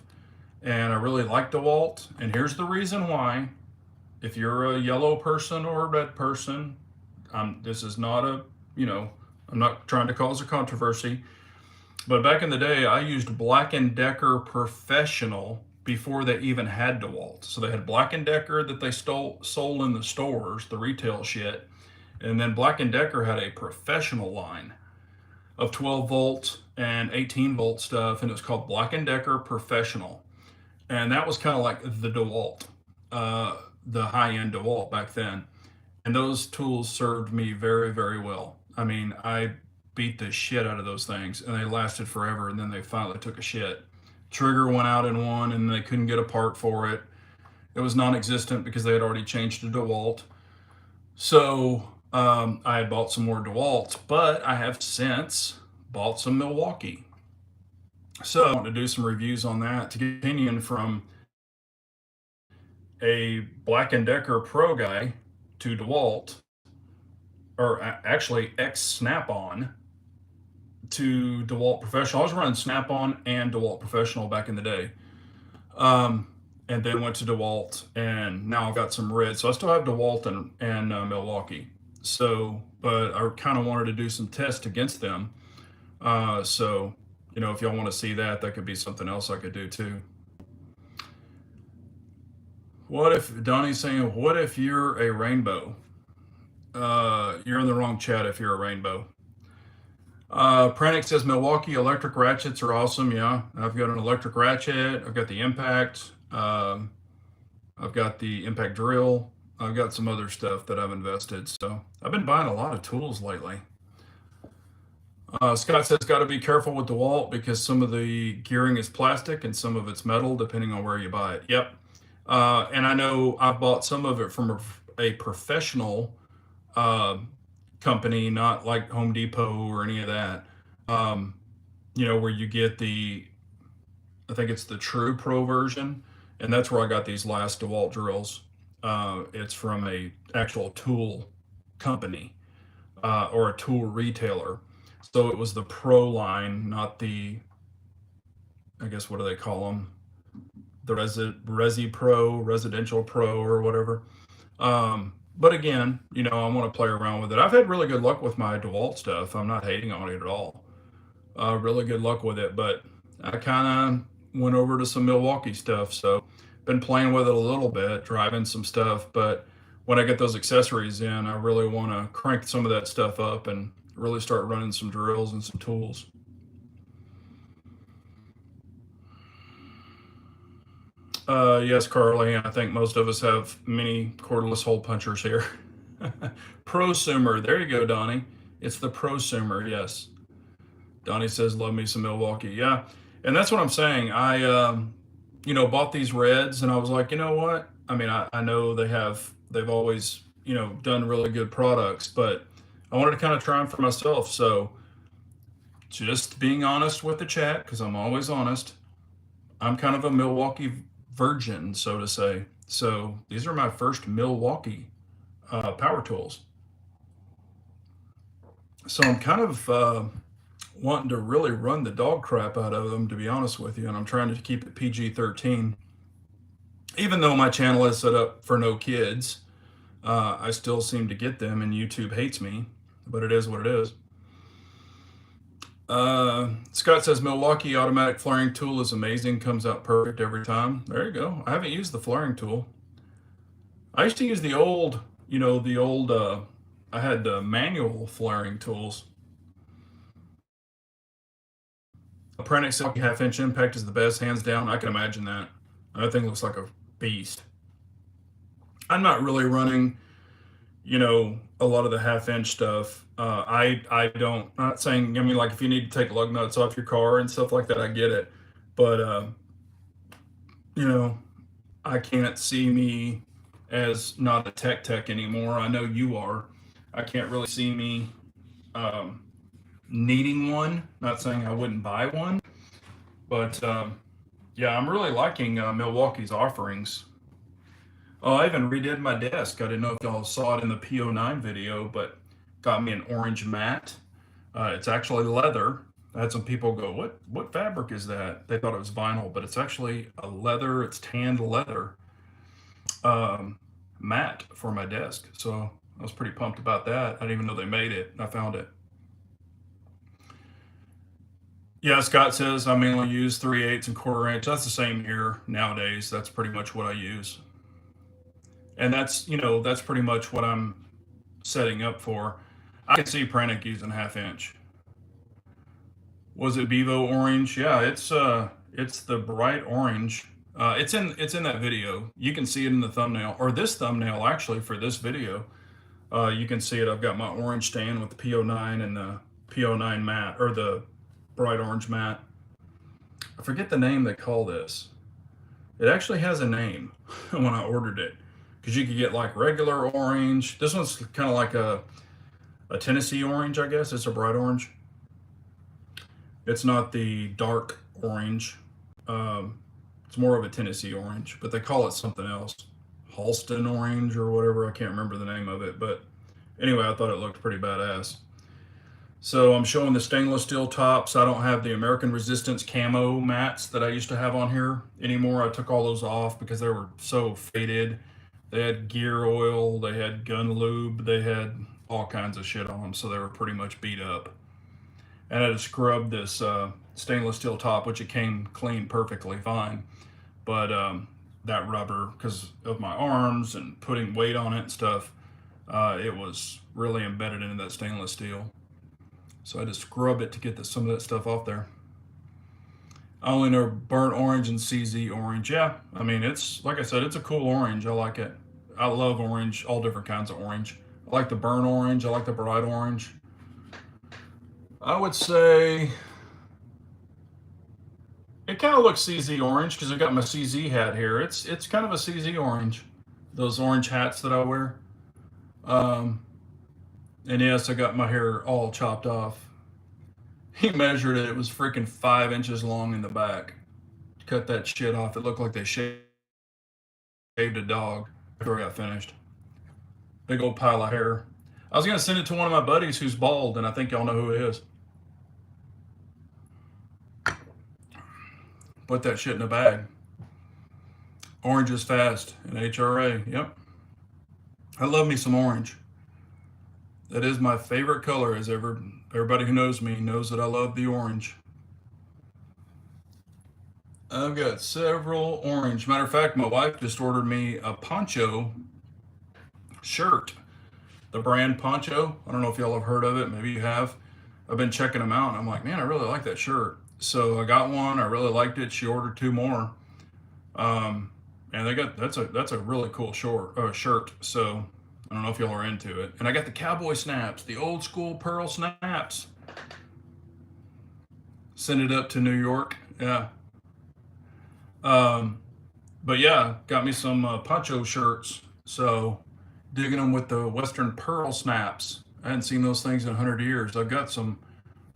and I really like DeWalt. And here's the reason why. If you're a yellow person or a red person, this is not I'm not trying to cause a controversy, but back in the day, I used Black & Decker Professional before they even had DeWalt. So they had Black & Decker that they sold in the stores, the retail shit, and then Black & Decker had a professional line of 12 volt and 18 volt stuff, and it was called Black & Decker Professional. And that was kind of like the DeWalt, the high-end DeWalt back then. And those tools served me very, very well. I mean, I beat the shit out of those things, and they lasted forever, and then they finally took a shit. Trigger went out in one, and they couldn't get a part for it. It was non-existent because they had already changed to DeWalt. So I had bought some more DeWalt, but I have since bought some Milwaukee. So I want to do some reviews on that to get an opinion from a Black & Decker Pro guy to DeWalt, or actually ex-Snap-on to DeWalt Professional. I was running Snap-on and DeWalt Professional back in the day. And then went to DeWalt, and now I've got some red. So I still have DeWalt and Milwaukee. So, but I kind of wanted to do some tests against them. So, if y'all want to see that, that could be something else I could do too. What if Donnie's saying, what if you're a rainbow? You're in the wrong chat if you're a rainbow. Pranic says Milwaukee electric ratchets are awesome. Yeah, I've got an electric ratchet. I've got the impact. I've got the impact drill. I've got some other stuff that I've invested. So I've been buying a lot of tools lately. Scott says got to be careful with DeWalt because some of the gearing is plastic and some of it's metal, depending on where you buy it. Yep. And I know I've bought some of it from a professional uh, company, not like Home Depot or any of that. Where you get I think it's the True Pro version, and that's where I got these last DeWalt drills. It's from a actual tool company or a tool retailer. So it was the Pro line, not the, I guess, what do they call them? The Resi Pro, Residential Pro, or whatever. But again, I want to play around with it. I've had really good luck with my DeWalt stuff. I'm not hating on it at all. Really good luck with it, but I kind of went over to some Milwaukee stuff. So been playing with it a little bit, driving some stuff. But when I get those accessories in, I really want to crank some of that stuff up and really start running some drills and some tools. Yes, Carly, I think most of us have mini cordless hole punchers here. Prosumer, there you go, Donnie. It's the prosumer, yes. Donnie says, love me some Milwaukee. Yeah, and that's what I'm saying. I, bought these reds and I was like, you know what? I mean, I know they've always, done really good products, but I wanted to kind of try them for myself. So just being honest with the chat, because I'm always honest, I'm kind of a Milwaukee virgin, so to say. So these are my first Milwaukee power tools. So I'm kind of wanting to really run the dog crap out of them, to be honest with you, and I'm trying to keep it PG-13. Even though my channel is set up for no kids, I still seem to get them, and YouTube hates me, but it is what it is. Scott says Milwaukee automatic flaring tool is amazing, comes out perfect every time. There you go. I haven't used the flaring tool. I used to use the old, I had manual flaring tools. Apprentice half-inch impact is the best, hands down. I can imagine that. That thing looks like a beast. I'm not really running, a lot of the half-inch stuff. I don't. I'm not saying. I mean, like if you need to take lug nuts off your car and stuff like that, I get it. But I can't see me as not a tech anymore. I know you are. I can't really see me needing one. Not saying I wouldn't buy one, but yeah, I'm really liking Milwaukee's offerings. Oh, I even redid my desk. I didn't know if y'all saw it in the PO9 video, but got me an orange mat. It's actually leather. I had some people go, "What fabric is that?" They thought it was vinyl, but it's actually a leather. It's tanned leather mat for my desk. So I was pretty pumped about that. I didn't even know they made it. I found it. Yeah, Scott says I mainly use 3/8 and 1/4 inch. That's the same here nowadays. That's pretty much what I use. And that's pretty much what I'm setting up for. I can see Pranic using half-inch. Was it Bevo orange? Yeah, it's the bright orange. It's in that video. You can see it in the thumbnail, or this thumbnail actually for this video. You can see it. I've got my orange stand with the PO9 and the PO9 matte, or the bright orange matte. I forget the name they call this. It actually has a name when I ordered it, because you could get like regular orange. This one's kind of like a Tennessee orange, I guess. It's a bright orange. It's not the dark orange. It's more of a Tennessee orange, but they call it something else. Halston orange or whatever. I can't remember the name of it, but anyway, I thought it looked pretty badass. So I'm showing the stainless steel tops. I don't have the American Resistance camo mats that I used to have on here anymore. I took all those off because they were so faded. They had gear oil, they had gun lube, they had all kinds of shit on them, so they were pretty much beat up. And I had to scrub this stainless steel top, which it came clean perfectly fine. But that rubber, because of my arms and putting weight on it and stuff, it was really embedded into that stainless steel. So I had to scrub it to get some of that stuff off there. I only know burnt orange and CZ orange. Yeah, I mean, it's like I said, it's a cool orange. I like it. I love orange, all different kinds of orange. I like the burnt orange. I like the bright orange. I would say it kind of looks CZ orange because I got my CZ hat here. It's kind of a CZ orange. Those orange hats that I wear. Um, and yes, I got my hair all chopped off. He measured it. It was freaking 5 inches long in the back. Cut that shit off. It looked like they shaved a dog after I got finished. Big old pile of hair. I was gonna send it to one of my buddies who's bald, and I think y'all know who it is. Put that shit in a bag. Orange is fast in HRA. Yep. I love me some orange. That is my favorite color. As everybody who knows me knows that I love the orange. I've got several orange. Matter of fact, my wife just ordered me a poncho shirt. The brand Poncho. I don't know if y'all have heard of it. Maybe you have. I've been checking them out, and I'm like, man, I really like that shirt. So I got one. I really liked it. She ordered two more. And that's a really cool shirt. So I don't know if y'all are into it. And I got the cowboy snaps, the old school pearl snaps. Send it up to New York. Yeah. Um, but yeah, got me some poncho shirts. So digging them with the Western pearl snaps. I hadn't seen those things in 100 years. I've got some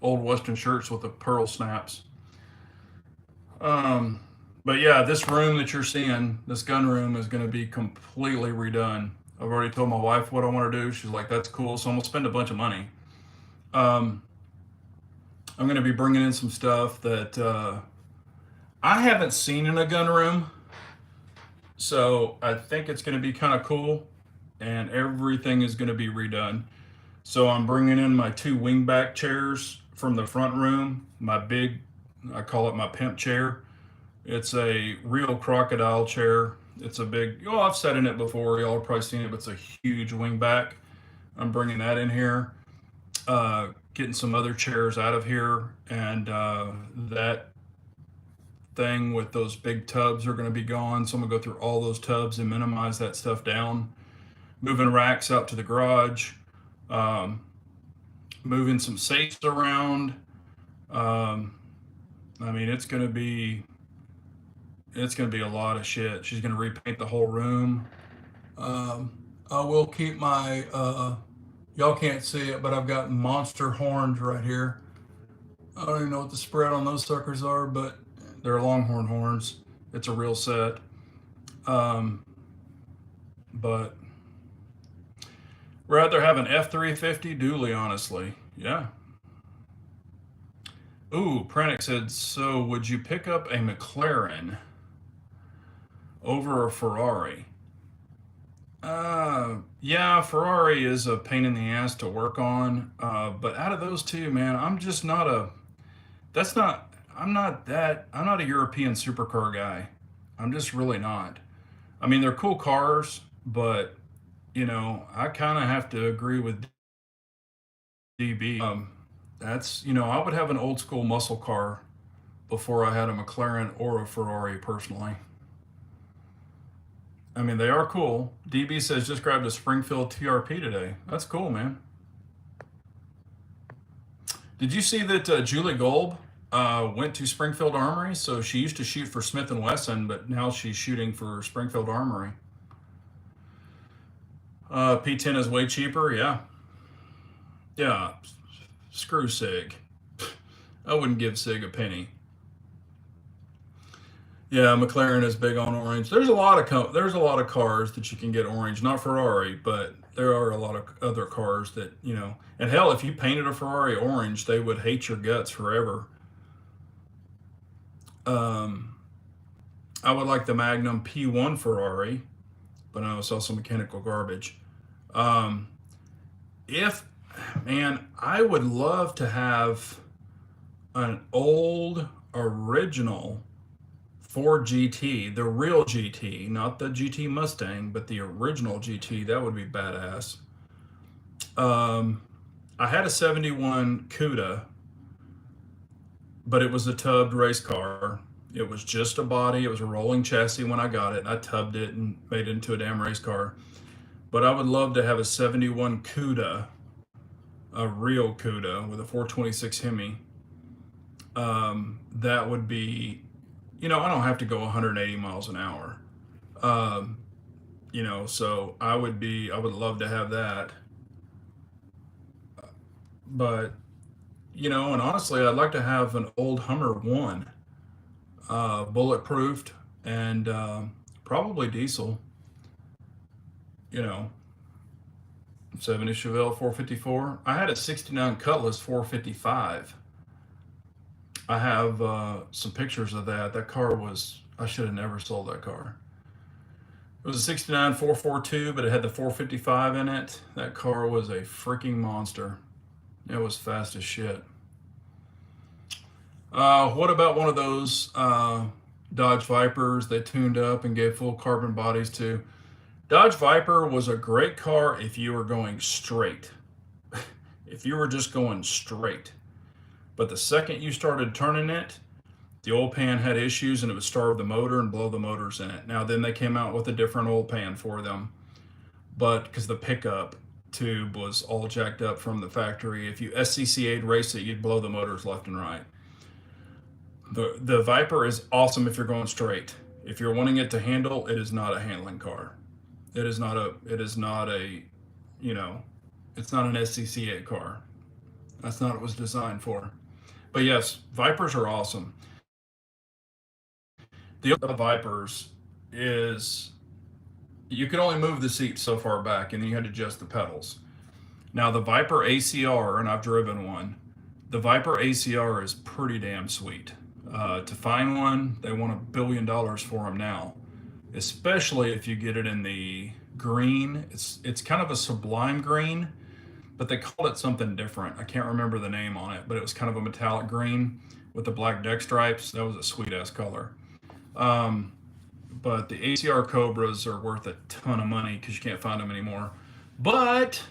old Western shirts with the pearl snaps. Um, but yeah, this room that you're seeing, this gun room, is going to be completely redone. I've already told my wife what I want to do. She's like, that's cool. So I'm going to spend a bunch of money. Um, I'm going to be bringing in some stuff that I haven't seen in a gun room. So I think it's going to be kind of cool. And everything is going to be redone. So I'm bringing in my two wingback chairs from the front room. My big, I call it my pimp chair. It's a real crocodile chair. It's a big, oh, I've sat in it before. Y'all have probably seen it, but it's a huge wingback. I'm bringing that in here. Getting some other chairs out of here. And that thing with those big tubs are going to be gone. So I'm going to go through all those tubs and minimize that stuff down. Moving racks out to the garage. Um, Moving some safes around. I mean, it's gonna be a lot of shit. She's gonna repaint the whole room. I will keep my y'all can't see it, but I've got monster horns right here. I don't even know what the spread on those suckers are, but they're Longhorn horns. It's a real set. Um, but rather have an F-350 dually, honestly. Yeah. Ooh, Pranic said, so would you pick up a McLaren over a Ferrari? Yeah, Ferrari is a pain in the ass to work on. But out of those two, man, I'm just not a, that's not, I'm not a European supercar guy. I'm just really not. I mean, they're cool cars, but, I kind of have to agree with DB. I would have an old school muscle car before I had a McLaren or a Ferrari personally. I mean, they are cool. DB says just grabbed a Springfield TRP today. That's cool, man. Did you see that Julie Golb went to Springfield Armory? So she used to shoot for Smith and Wesson, but now she's shooting for Springfield Armory. P10 is way cheaper. Yeah, yeah. Screw Sig. I wouldn't give Sig a penny. Yeah, McLaren is big on orange. There's a lot of cars that you can get orange, not Ferrari, but there are a lot of other cars that, and hell, if you painted a Ferrari orange, they would hate your guts forever. Um, I would like the Magnum P1 Ferrari, but no, it's also mechanical garbage. Um, If, man, I would love to have an old original Ford GT, the real GT, not the GT Mustang, but the original GT. That would be badass. Um, I had a 71 Cuda, but it was a tubbed race car. It was just a body. It was a rolling chassis when I got it. I tubbed it and made it into a damn race car. But I would love to have a 71 Cuda, a real Cuda with a 426 Hemi. That would be, I don't have to go 180 miles an hour. Um, so I would love to have that. But, and honestly, I'd like to have an old Hummer 1, bulletproofed and probably diesel, you know, 70 Chevelle 454. I had a 69 Cutlass 455. I have some pictures of that. That car was, I should have never sold that car. It was a 69 442, but it had the 455 in it. That car was a freaking monster. It was fast as shit. What about one of those Dodge Vipers they tuned up and gave full carbon bodies to? Dodge Viper was a great car if you were going straight. If you were just going straight. But the second you started turning it, the oil pan had issues and it would starve the motor and blow the motors in it. Now, then they came out with a different oil pan for them. But because the pickup tube was all jacked up from the factory, if you SCCA'd race it, you'd blow the motors left and right. The Viper is awesome if you're going straight. If you're wanting it to handle, it is not a handling car. It is not a, you know, it's not an SCCA car. That's not what it was designed for. But yes, Vipers are awesome. The other Vipers is you could only move the seat so far back and then you had to adjust the pedals. Now the Viper ACR, and I've driven one, the Viper ACR is pretty damn sweet. To find one, they want $1 billion for them now, especially if you get it in the green. It's kind of a sublime green, but they called it something different. I can't remember the name on it, but it was kind of a metallic green with the black deck stripes. That was a sweet ass color. Um, but the ACR Cobras are worth a ton of money because you can't find them anymore. But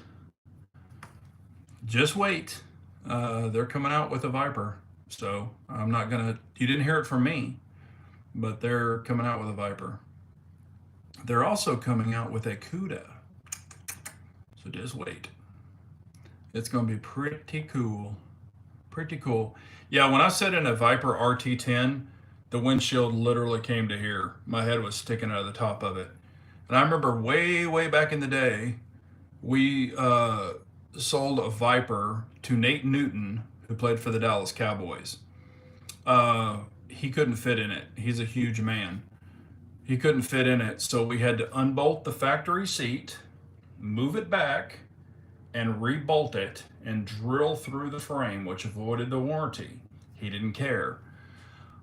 just wait. They're coming out with a Viper. So I'm not going to, you didn't hear it from me, but they're coming out with a Viper. They're also coming out with a Cuda. So just wait. It's going to be pretty cool. Pretty cool. Yeah, when I sat in a Viper RT10, the windshield literally came to here. My head was sticking out of the top of it. And I remember way, way back in the day, we sold a Viper to Nate Newton, who played for the Dallas Cowboys. He couldn't fit in it. He's a huge man. He couldn't fit in it, so we had to unbolt the factory seat, move it back, and rebolt it and drill through the frame, which avoided the warranty. He didn't care.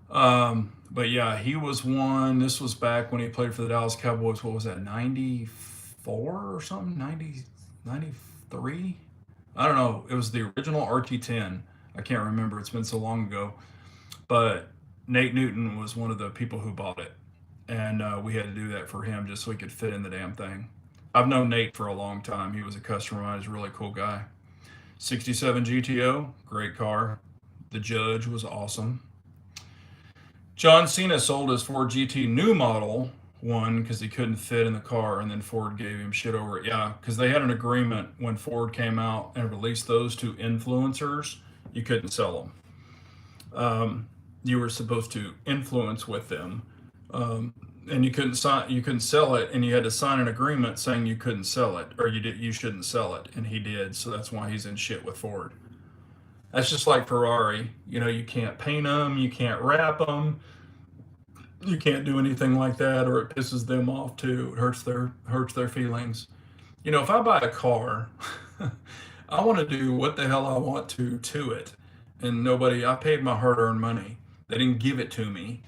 But yeah, he was one. This was back when he played for the Dallas Cowboys. What was that, 94 or something? 90, 93? I don't know. It was the original RT10. I can't remember. It's been so long ago. But Nate Newton was one of the people who bought it. And we had to do that for him just so he could fit in the damn thing. I've known Nate for a long time. He was a customer of mine. He's a really cool guy. 67 GTO, great car. The Judge was awesome. John Cena sold his Ford GT new model one because he couldn't fit in the car, and then Ford gave him shit over it. Yeah, because they had an agreement when Ford came out and released those to influencers, you couldn't sell them. You were supposed to influence with them, and you couldn't sell it, and you had to sign an agreement saying you couldn't sell it, or you shouldn't sell it, and he did. So that's why he's in shit with Ford. That's just like Ferrari. You can't paint them, you can't wrap them, you can't do anything like that, or it pisses them off too. It hurts their feelings. If I buy a car, I want to do what the hell I want to it, and I paid my hard-earned money. They didn't give it to me.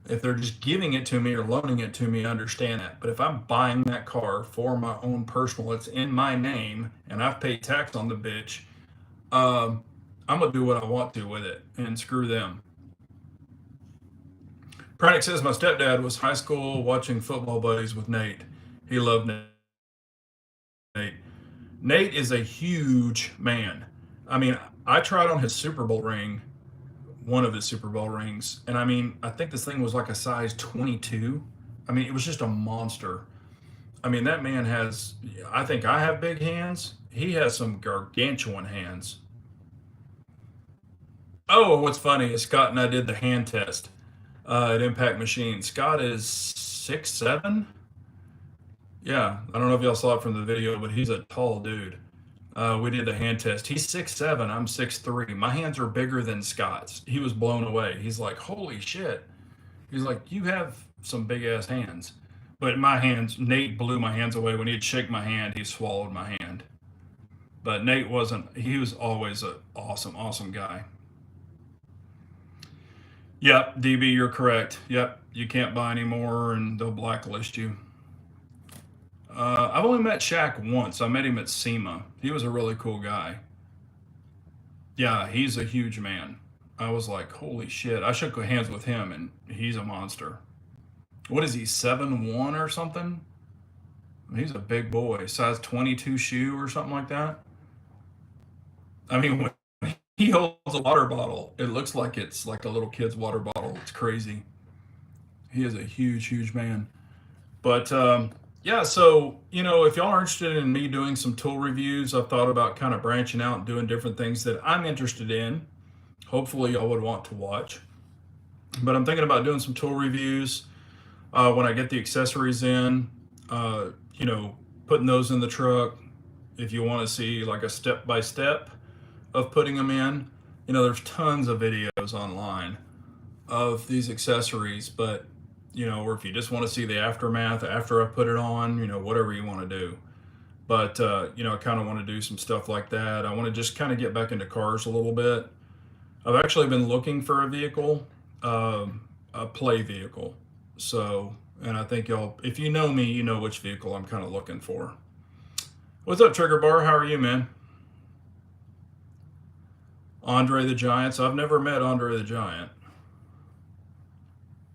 If they're just giving it to me or loaning it to me, I understand that. But if I'm buying that car for my own personal, it's in my name, and I've paid tax on the bitch, um, I'm gonna do what I want to with it, and screw them. Pranic says my stepdad was high school watching football buddies with Nate. He loved Nate. Nate is a huge man. I mean, I tried on his Super Bowl ring, one of his Super Bowl rings, and I mean, I think this thing was like a size 22. I mean, it was just a monster. I mean, that man has, I think I have big hands. He has some gargantuan hands. Oh, what's funny is Scott and I did the hand test at Impact Machine. Scott is 6'7". Yeah, I don't know if y'all saw it from the video, but he's a tall dude. We did the hand test. He's 6'7". I'm 6'3". My hands are bigger than Scott's. He was blown away. He's like, "Holy shit!" He's like, "You have some big ass hands." But my hands, Nate blew my hands away. When he'd shake my hand, he swallowed my hand. But Nate wasn't. He was always an awesome, awesome guy. Yep, DB, you're correct. Yep, you can't buy anymore, and they'll blacklist you. I've only met Shaq once. I met him at SEMA. He was a really cool guy. Yeah, he's a huge man. I was like, holy shit. I shook hands with him, and he's a monster. What is he, 7'1" or something? He's a big boy, size 22 shoe or something like that. I mean, when he holds a water bottle, it looks like it's like a little kid's water bottle. It's crazy. He is a huge, huge man. But yeah, so if y'all are interested in me doing some tool reviews, I've thought about kind of branching out and doing different things that I'm interested in. Hopefully, y'all would want to watch. But I'm thinking about doing some tool reviews when I get the accessories in. Putting those in the truck. If you want to see like a step by step of putting them in, there's tons of videos online of these accessories, but or if you just want to see the aftermath after I put it on, whatever you want to do. But I kind of want to do some stuff like that. I want to just kind of get back into cars a little bit. I've actually been looking for a vehicle, a play vehicle. So, and I think y'all, if you know me, you know which vehicle I'm kind of looking for. What's up, Trigger Bar? How are you, man? Andre the Giant. So I've never met Andre the Giant.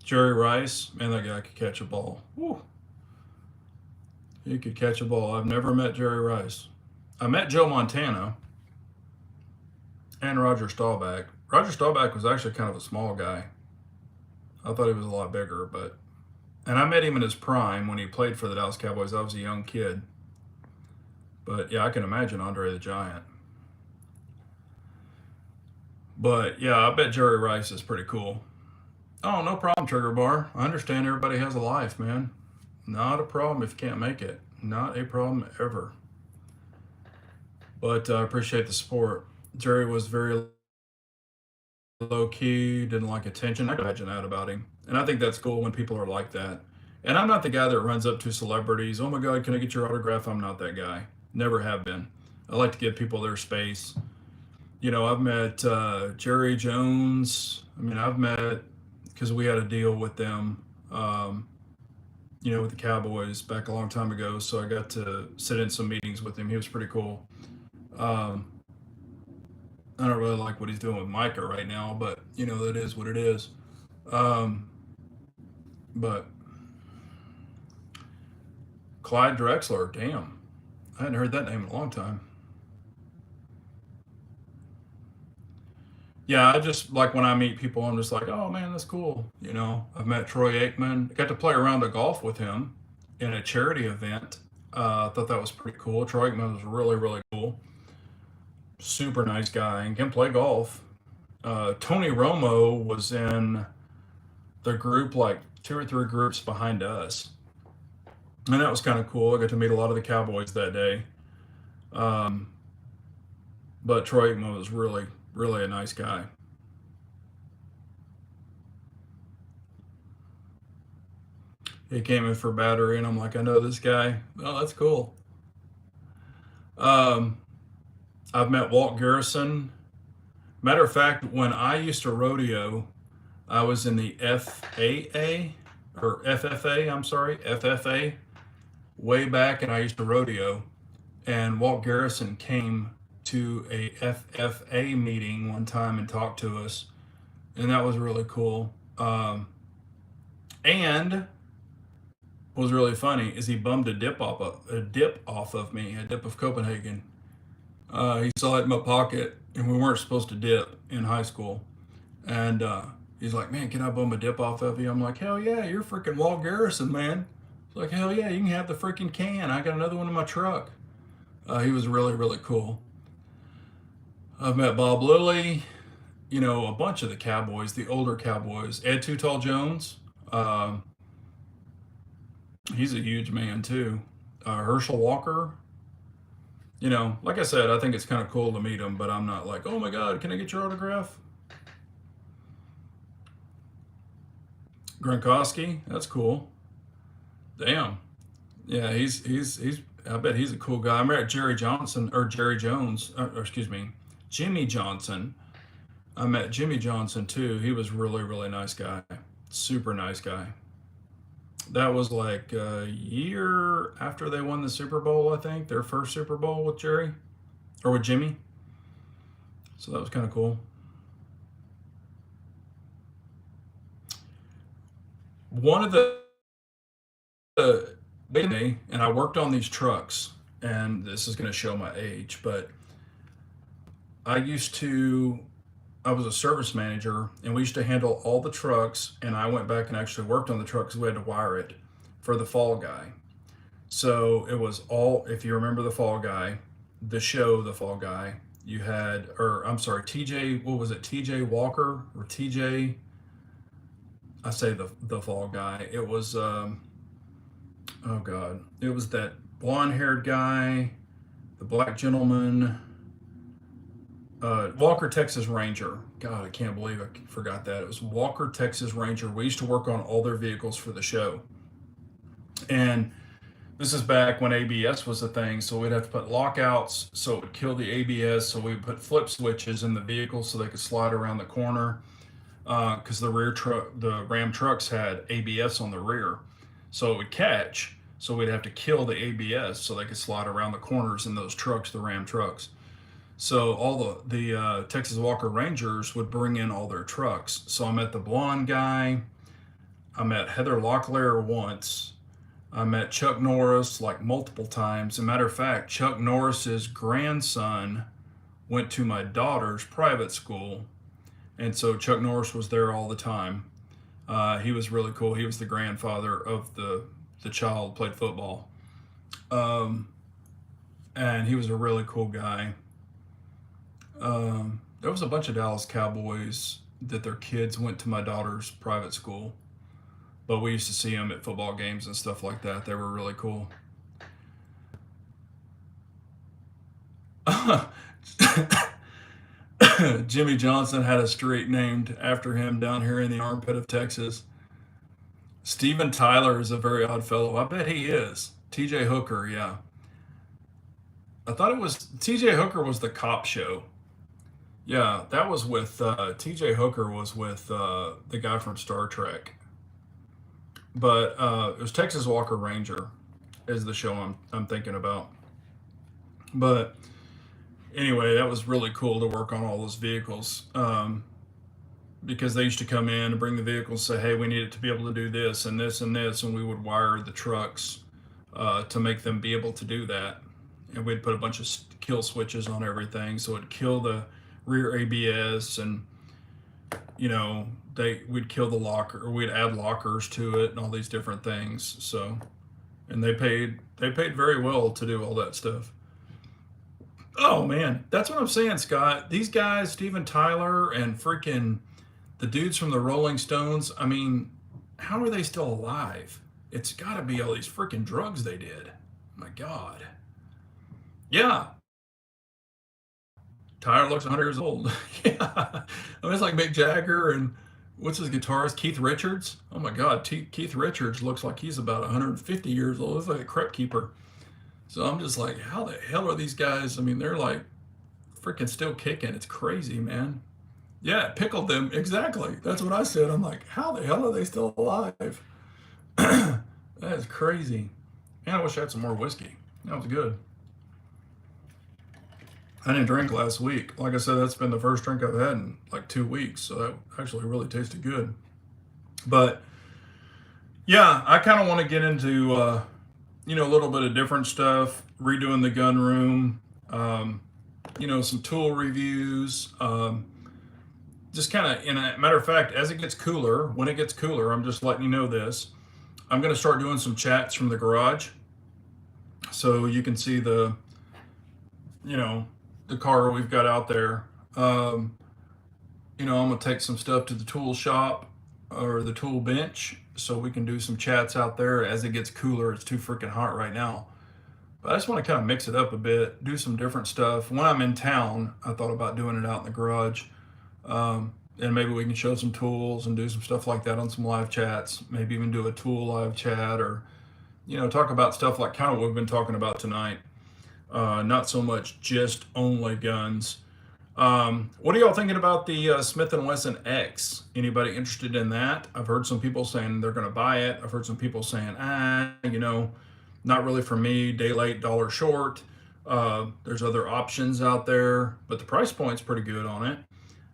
Jerry Rice, man, that guy could catch a ball. Woo. He could catch a ball. I've never met Jerry Rice. I met Joe Montana and Roger Staubach. Roger Staubach was actually kind of a small guy. I thought he was a lot bigger, and I met him in his prime when he played for the Dallas Cowboys. I was a young kid. But yeah, I can imagine Andre the Giant. But yeah, I bet Jerry Rice is pretty cool. Oh, no problem, Trigger Bar. I understand everybody has a life, man. Not a problem if you can't make it. Not a problem ever. But I appreciate the support. Jerry was very low key, didn't like attention. I can imagine that about him. And I think that's cool when people are like that. And I'm not the guy that runs up to celebrities. Oh my God, can I get your autograph? I'm not that guy. Never have been. I like to give people their space. I've met Jerry Jones. I've met, because we had a deal with them, with the Cowboys back a long time ago. So I got to sit in some meetings with him. He was pretty cool. I don't really like what he's doing with Micah right now, but that is what it is. But Clyde Drexler, damn, I hadn't heard that name in a long time. Yeah, I just like when I meet people, I'm just like, oh man, that's cool. I've met Troy Aikman. I got to play around the golf with him in a charity event. I thought that was pretty cool. Troy Aikman was really, really cool. Super nice guy and can play golf. Tony Romo was in the group, like 2 or 3 groups behind us. And that was kind of cool. I got to meet a lot of the Cowboys that day. But Troy Aikman was really, really a nice guy. He came in for battery, and I'm like, I know this guy. Oh, that's cool. I've met Walt Garrison. Matter of fact, when I used to rodeo, I was in the FAA or FFA, I'm sorry, FFA way back, and I used to rodeo. And Walt Garrison came to a FFA meeting one time and talked to us, and that was really cool. And what was really funny is he bummed a dip off of me, a dip of Copenhagen. He saw it in my pocket, and we weren't supposed to dip in high school. And he's like, "Man, can I bum a dip off of you?" I'm like, "Hell yeah, you're freaking Walt Garrison, man." He's like, "Hell yeah, you can have the freaking can. I got another one in my truck." He was really, really cool. I've met Bob Lilly, you know, a bunch of the cowboys, the older cowboys. Ed Too Tall Jones, um, he's a huge man too. Herschel Walker, you know, like I said, I think it's kind of cool to meet him, but I'm not like, oh my God, can I get your autograph? Gronkowski, that's cool. Damn. Yeah, he's. I bet he's a cool guy. I met Jerry Johnson or Jerry Jones, or excuse me, Jimmy Johnson. I met Jimmy Johnson too. He was really really nice guy, super nice guy. That was like a year after they won the Super Bowl, I think, their first Super Bowl with Jerry or with Jimmy. So that was kind of cool. One of the and I worked on these trucks, and this is going to show my age, but I used to I was a service manager, and we used to handle all the trucks. And I went back and actually worked on the trucks. We had to wire it for the Fall Guy. So it was all, if you remember the Fall Guy, the show, the Fall Guy. You had, or I'm sorry, TJ. What was it? TJ Walker or TJ? I say the Fall Guy. It was, oh God, it was that blonde-haired guy, the black gentleman. Walker Texas Ranger. God, I can't believe I forgot that. It was Walker Texas Ranger. We used to work on all their vehicles for the show. And this is back when ABS was a thing, so we'd have to put lockouts so it would kill the ABS. So we would put flip switches in the vehicle so they could slide around the corner. Because the Ram trucks had ABS on the rear, so it would catch. So we'd have to kill the ABS so they could slide around the corners in those trucks, the Ram trucks. So all the Texas Walker Rangers would bring in all their trucks. So I met the blonde guy. I met Heather Locklear once. I met Chuck Norris like multiple times. As a matter of fact, Chuck Norris's grandson went to my daughter's private school, and so Chuck Norris was there all the time. He was really cool. He was the grandfather of the child played football, and he was a really cool guy. There was a bunch of Dallas Cowboys that their kids went to my daughter's private school, but we used to see them at football games and stuff like that. They were really cool. Jimmy Johnson had a street named after him down here in the armpit of Texas. Steven Tyler is a very odd fellow. I bet he is. TJ Hooker, yeah. I thought it was TJ Hooker was the cop show. Yeah, that was with TJ Hooker was with the guy from Star Trek. But it was Texas Walker Ranger is the show I'm thinking about. But anyway, that was really cool to work on all those vehicles, because they used to come in and bring the vehicles, say, "Hey, we need it to be able to do this and this and this," and we would wire the trucks to make them be able to do that. And we'd put a bunch of kill switches on everything, so it'd kill the rear ABS, and we'd kill the locker, or we'd add lockers to it, and all these different things. So, and they paid very well to do all that stuff. Oh man, that's what I'm saying, Scott. These guys, Steven Tyler and freaking the dudes from the Rolling Stones. I mean, how are they still alive? It's got to be all these freaking drugs they did. My God. Yeah, Tyler looks 100 years old. Yeah, I mean, it's like Mick Jagger and what's his guitarist, Keith Richards. Oh my God, Keith Richards looks like he's about 150 years old. It's like a crepe keeper. So I'm just like, how the hell are these guys? I mean, they're like freaking still kicking. It's crazy, man. Yeah, it pickled them. Exactly. That's what I said. I'm like, how the hell are they still alive? That is crazy. Man, I wish I had some more whiskey. That was good. I didn't drink last week. Like I said, that's been the first drink I've had in like 2 weeks. So that actually really tasted good. But yeah, I kind of want to get into, a little bit of different stuff, redoing the gun room, um, some tool reviews. Just kind of, in a matter of fact, as it gets cooler, when it gets cooler, I'm just letting you know this. I'm going to start doing some chats from the garage, so you can see you know, the car we've got out there. Um, I'm gonna take some stuff to the tool shop or the tool bench, so we can do some chats out there as it gets cooler. It's too freaking hot right now. But I just want to kind of mix it up a bit, do some different stuff. When I'm in town, I thought about doing it out in the garage. And maybe we can show some tools and do some stuff like that on some live chats. Maybe even do a tool live chat, or talk about stuff like kind of what we've been talking about tonight. Not so much just only guns. What are y'all thinking about the Smith and Wesson X? Anybody interested in that? I've heard some people saying they're going to buy it. I've heard some people saying, not really for me. Day late, dollar short. There's other options out there, but the price point's pretty good on it.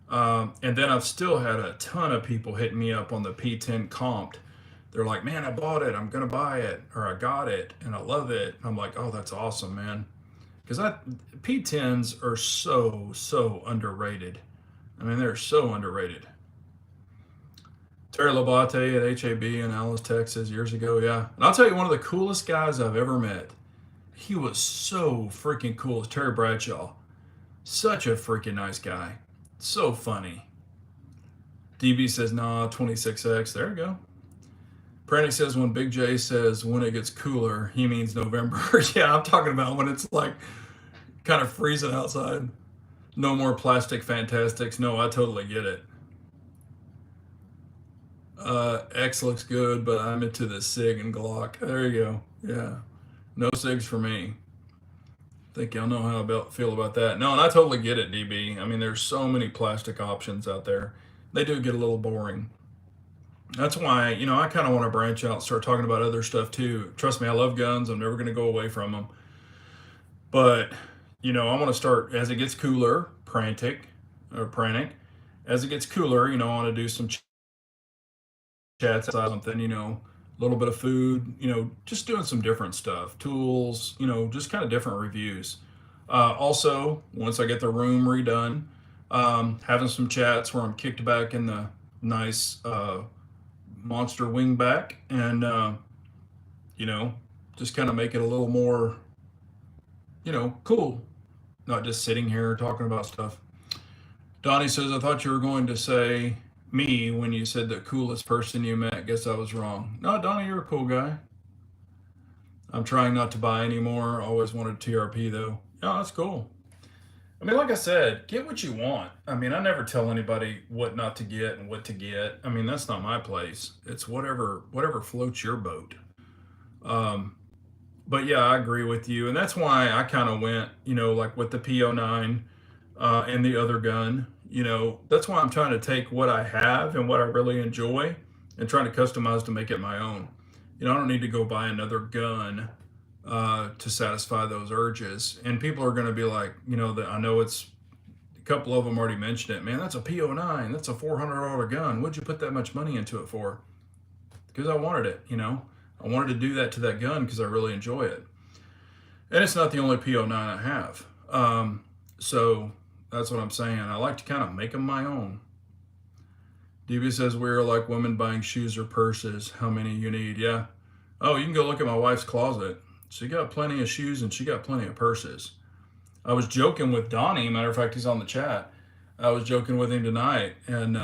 And then I've still had a ton of people hitting me up on the P10 Comped. They're like, man, I bought it. I'm going to buy it. Or I got it and I love it. I'm like, oh, that's awesome, man. Because P10s are so underrated. I mean, they're so underrated. Terry Labate at HAB in Alice, Texas, years ago, yeah. And I'll tell you, one of the coolest guys I've ever met. He was so freaking cool. Terry Bradshaw. Such a freaking nice guy. So funny. DB says, nah, 26X. There you go. Pranic says, when Big J says when it gets cooler, he means November. Yeah, I'm talking about when it's like kind of freezing outside. No more plastic fantastics. No, I totally get it. X looks good, but I'm into the SIG and Glock. There you go. Yeah. No SIGs for me. I think y'all know how I feel about that. No, and I totally get it, DB. I mean, there's so many plastic options out there. They do get a little boring. That's why, I kind of want to branch out and start talking about other stuff too. Trust me, I love guns. I'm never going to go away from them. But, I want to start as it gets cooler, pranic. As it gets cooler, I want to do some chats, something, a little bit of food, just doing some different stuff, tools, just kind of different reviews. Also, once I get the room redone, having some chats where I'm kicked back in the nice monster wingback and, just kind of make it a little more, cool. Not just sitting here talking about stuff. Donnie says, I thought you were going to say me when you said the coolest person you met. Guess I was wrong. No, Donnie, you're a cool guy. I'm trying not to buy anymore. Always wanted TRP though. Yeah, that's cool. I mean, like I said, get what you want. I mean, I never tell anybody what not to get and what to get. I mean, that's not my place. It's whatever floats your boat. Um, but yeah, I agree with you, and that's why I kind of went, like with the P09 and the other gun. That's why I'm trying to take what I have and what I really enjoy and trying to customize to make it my own. I don't need to go buy another gun to satisfy those urges. And people are going to be like, that I know it's a couple of them already mentioned it. Man, that's a P09. That's a $400 gun. What'd you put that much money into it for? Because I wanted it. I wanted to do that to that gun because I really enjoy it. And it's not the only P09 I have. So that's what I'm saying. I like to kind of make them my own. DB says we are like women buying shoes or purses. How many you need? Yeah. Oh, you can go look at my wife's closet. She got plenty of shoes and she got plenty of purses. I was joking with Donnie. Matter of fact, he's on the chat. I was joking with him tonight, and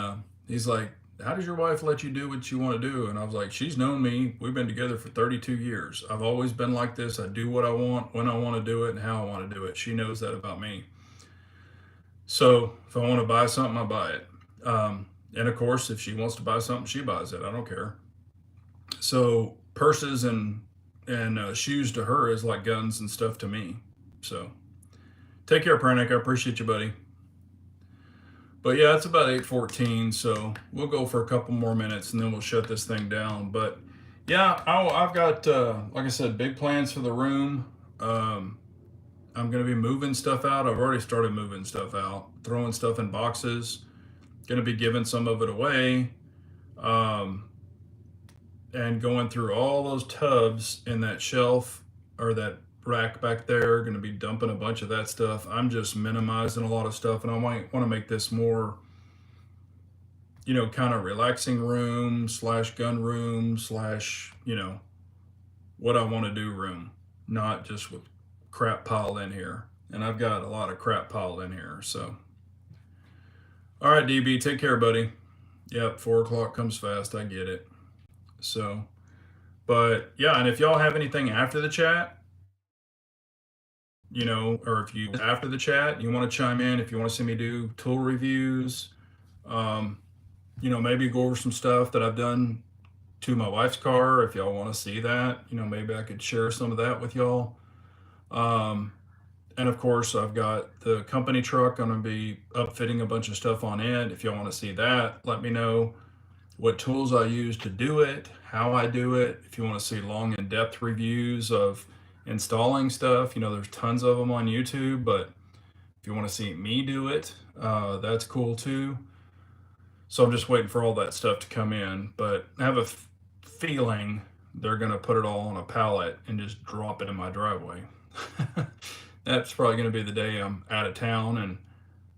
he's like, how does your wife let you do what you want to do? And I was like, she's known me. We've been together for 32 years. I've always been like this. I do what I want, when I want to do it, and how I want to do it. She knows that about me. So if I want to buy something, I buy it. And of course, if she wants to buy something, she buys it. I don't care. So purses and shoes to her is like guns and stuff to me. So take care, Pranic. I appreciate you, buddy. But yeah, it's about 8:14, so we'll go for a couple more minutes and then we'll shut this thing down. But yeah, I've got, like I said, big plans for the room. Um, I'm going to be moving stuff out. I've already started moving stuff out, throwing stuff in boxes, going to be giving some of it away, um, and going through all those tubs in that shelf or that rack back there. Going to be dumping a bunch of that stuff. I'm just minimizing a lot of stuff, and I might want to make this more, kind of relaxing room slash gun room slash, what I want to do room, not just with crap piled in here. And I've got a lot of crap piled in here. So, all right, DB, take care, buddy. Yep, 4 o'clock comes fast. I get it. So, but yeah, and if y'all have anything after the chat, or if you after the chat, you want to chime in, if you want to see me do tool reviews, um, maybe go over some stuff that I've done to my wife's car. If y'all want to see that, maybe I could share some of that with y'all. And of course, I've got the company truck. I'm going to be upfitting a bunch of stuff on it. If y'all want to see that, let me know what tools I use to do it, how I do it. If you want to see long in-depth reviews of installing stuff, there's tons of them on YouTube. But if you want to see me do it, that's cool too. So I'm just waiting for all that stuff to come in. But I have a feeling they're going to put it all on a pallet and just drop it in my driveway. That's probably going to be the day I'm out of town and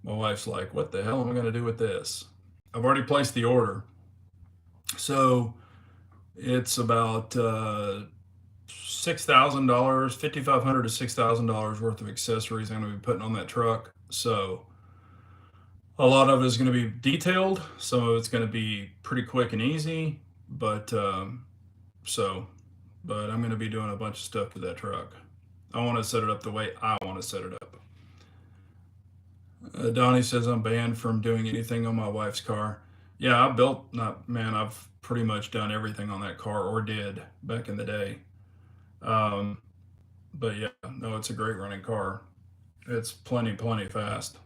my wife's like, what the hell am I going to do with this? I've already placed the order. So it's about $6,000, $5,500 to $6,000 worth of accessories I'm going to be putting on that truck. So a lot of it is going to be detailed. Some of it's going to be pretty quick and easy. But I'm going to be doing a bunch of stuff to that truck. I want to set it up the way I want to set it up. Donnie says I'm banned from doing anything on my wife's car. Yeah, I've pretty much done everything on that car, or did back in the day. But yeah, no, it's a great running car. It's plenty fast.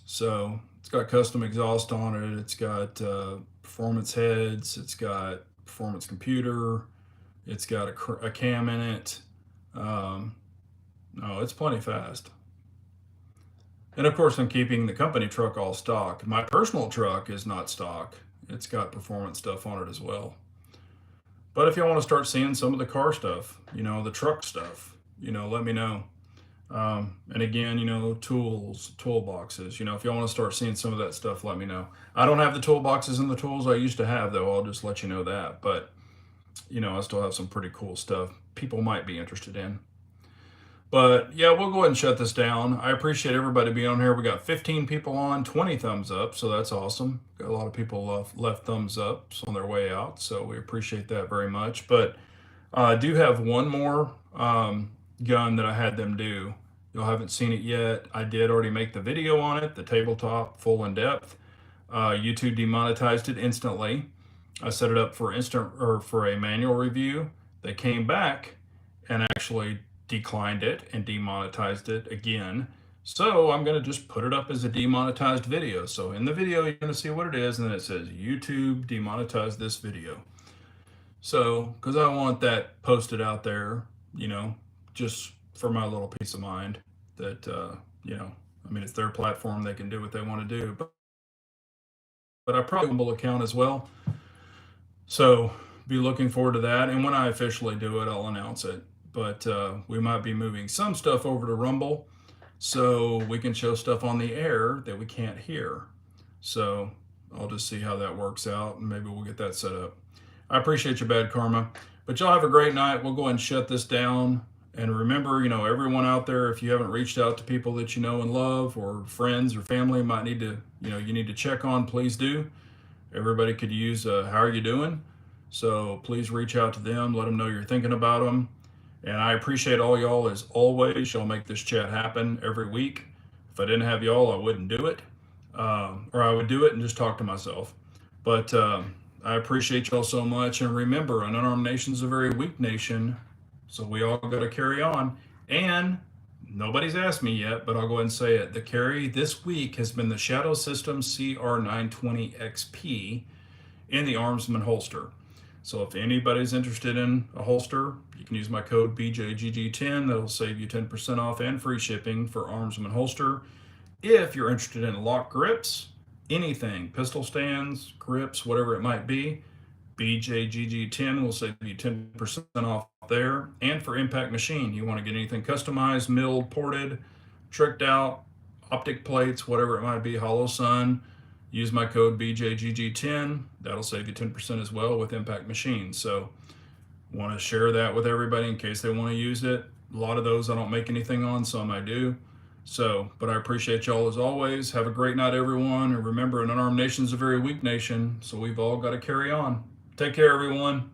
So it's got custom exhaust on it. It's got performance heads. It's got performance computer. It's got a cam in it. No, it's plenty fast. And of course, I'm keeping the company truck all stock. My personal truck is not stock. It's got performance stuff on it as well. But if you want to start seeing some of the car stuff, the truck stuff, let me know. And again, tools, toolboxes, if you want to start seeing some of that stuff, let me know. I don't have the toolboxes and the tools I used to have, though. I'll just let you know that. But, I still have some pretty cool stuff people might be interested in. But yeah, we'll go ahead and shut this down. I appreciate everybody being on here. We got 15 people on, 20 thumbs up, so that's awesome. Got a lot of people left thumbs up on their way out, so we appreciate that very much. But I do have one more gun that I had them do. Y'all haven't seen it yet. I did already make the video on it, the tabletop, full in depth. YouTube demonetized it instantly. I set it up for for a manual review. They came back and actually declined it and demonetized it again. So I'm going to just put it up as a demonetized video. So in the video, you're going to see what it is, and then it says YouTube demonetized this video. So, because I want that posted out there, just for my little peace of mind that, it's their platform. They can do what they want to do. But I probably will account as well. So be looking forward to that. And when I officially do it, I'll announce it. But we might be moving some stuff over to Rumble so we can show stuff on the air that we can't hear. So I'll just see how that works out, and maybe we'll get that set up. I appreciate your bad karma. But y'all have a great night. We'll go ahead and shut this down. And remember, everyone out there, if you haven't reached out to people that you know and love, or friends or family might need to, you need to check on, please do. Everybody could use how are you doing? So please reach out to them. Let them know you're thinking about them. And I appreciate all y'all as always. Y'all make this chat happen every week. If I didn't have y'all, I wouldn't do it. Or I would do it and just talk to myself. But I appreciate y'all so much. And remember, an unarmed nation is a very weak nation. So we all got to carry on. And Nobody's asked me yet, but I'll go ahead and say it. The carry this week has been the Shadow System CR920XP in the Armsman holster. So if anybody's interested in a holster, you can use my code BJGG10. That'll save you 10% off and free shipping for Armsman holster. If you're interested in lock grips, anything, pistol stands, grips, whatever it might be, BJGG10 will save you 10% off there. And for impact machine, you want to get anything customized, milled, ported, tricked out, optic plates, whatever it might be, hollow sun, use my code BJGG10. That'll save you 10% as well with impact machine. So want to share that with everybody in case they want to use it. A lot of those I don't make anything on, some I do. So, but I appreciate y'all as always. Have a great night, everyone. And remember, an unarmed nation is a very weak nation, so we've all got to carry on. Take care, everyone.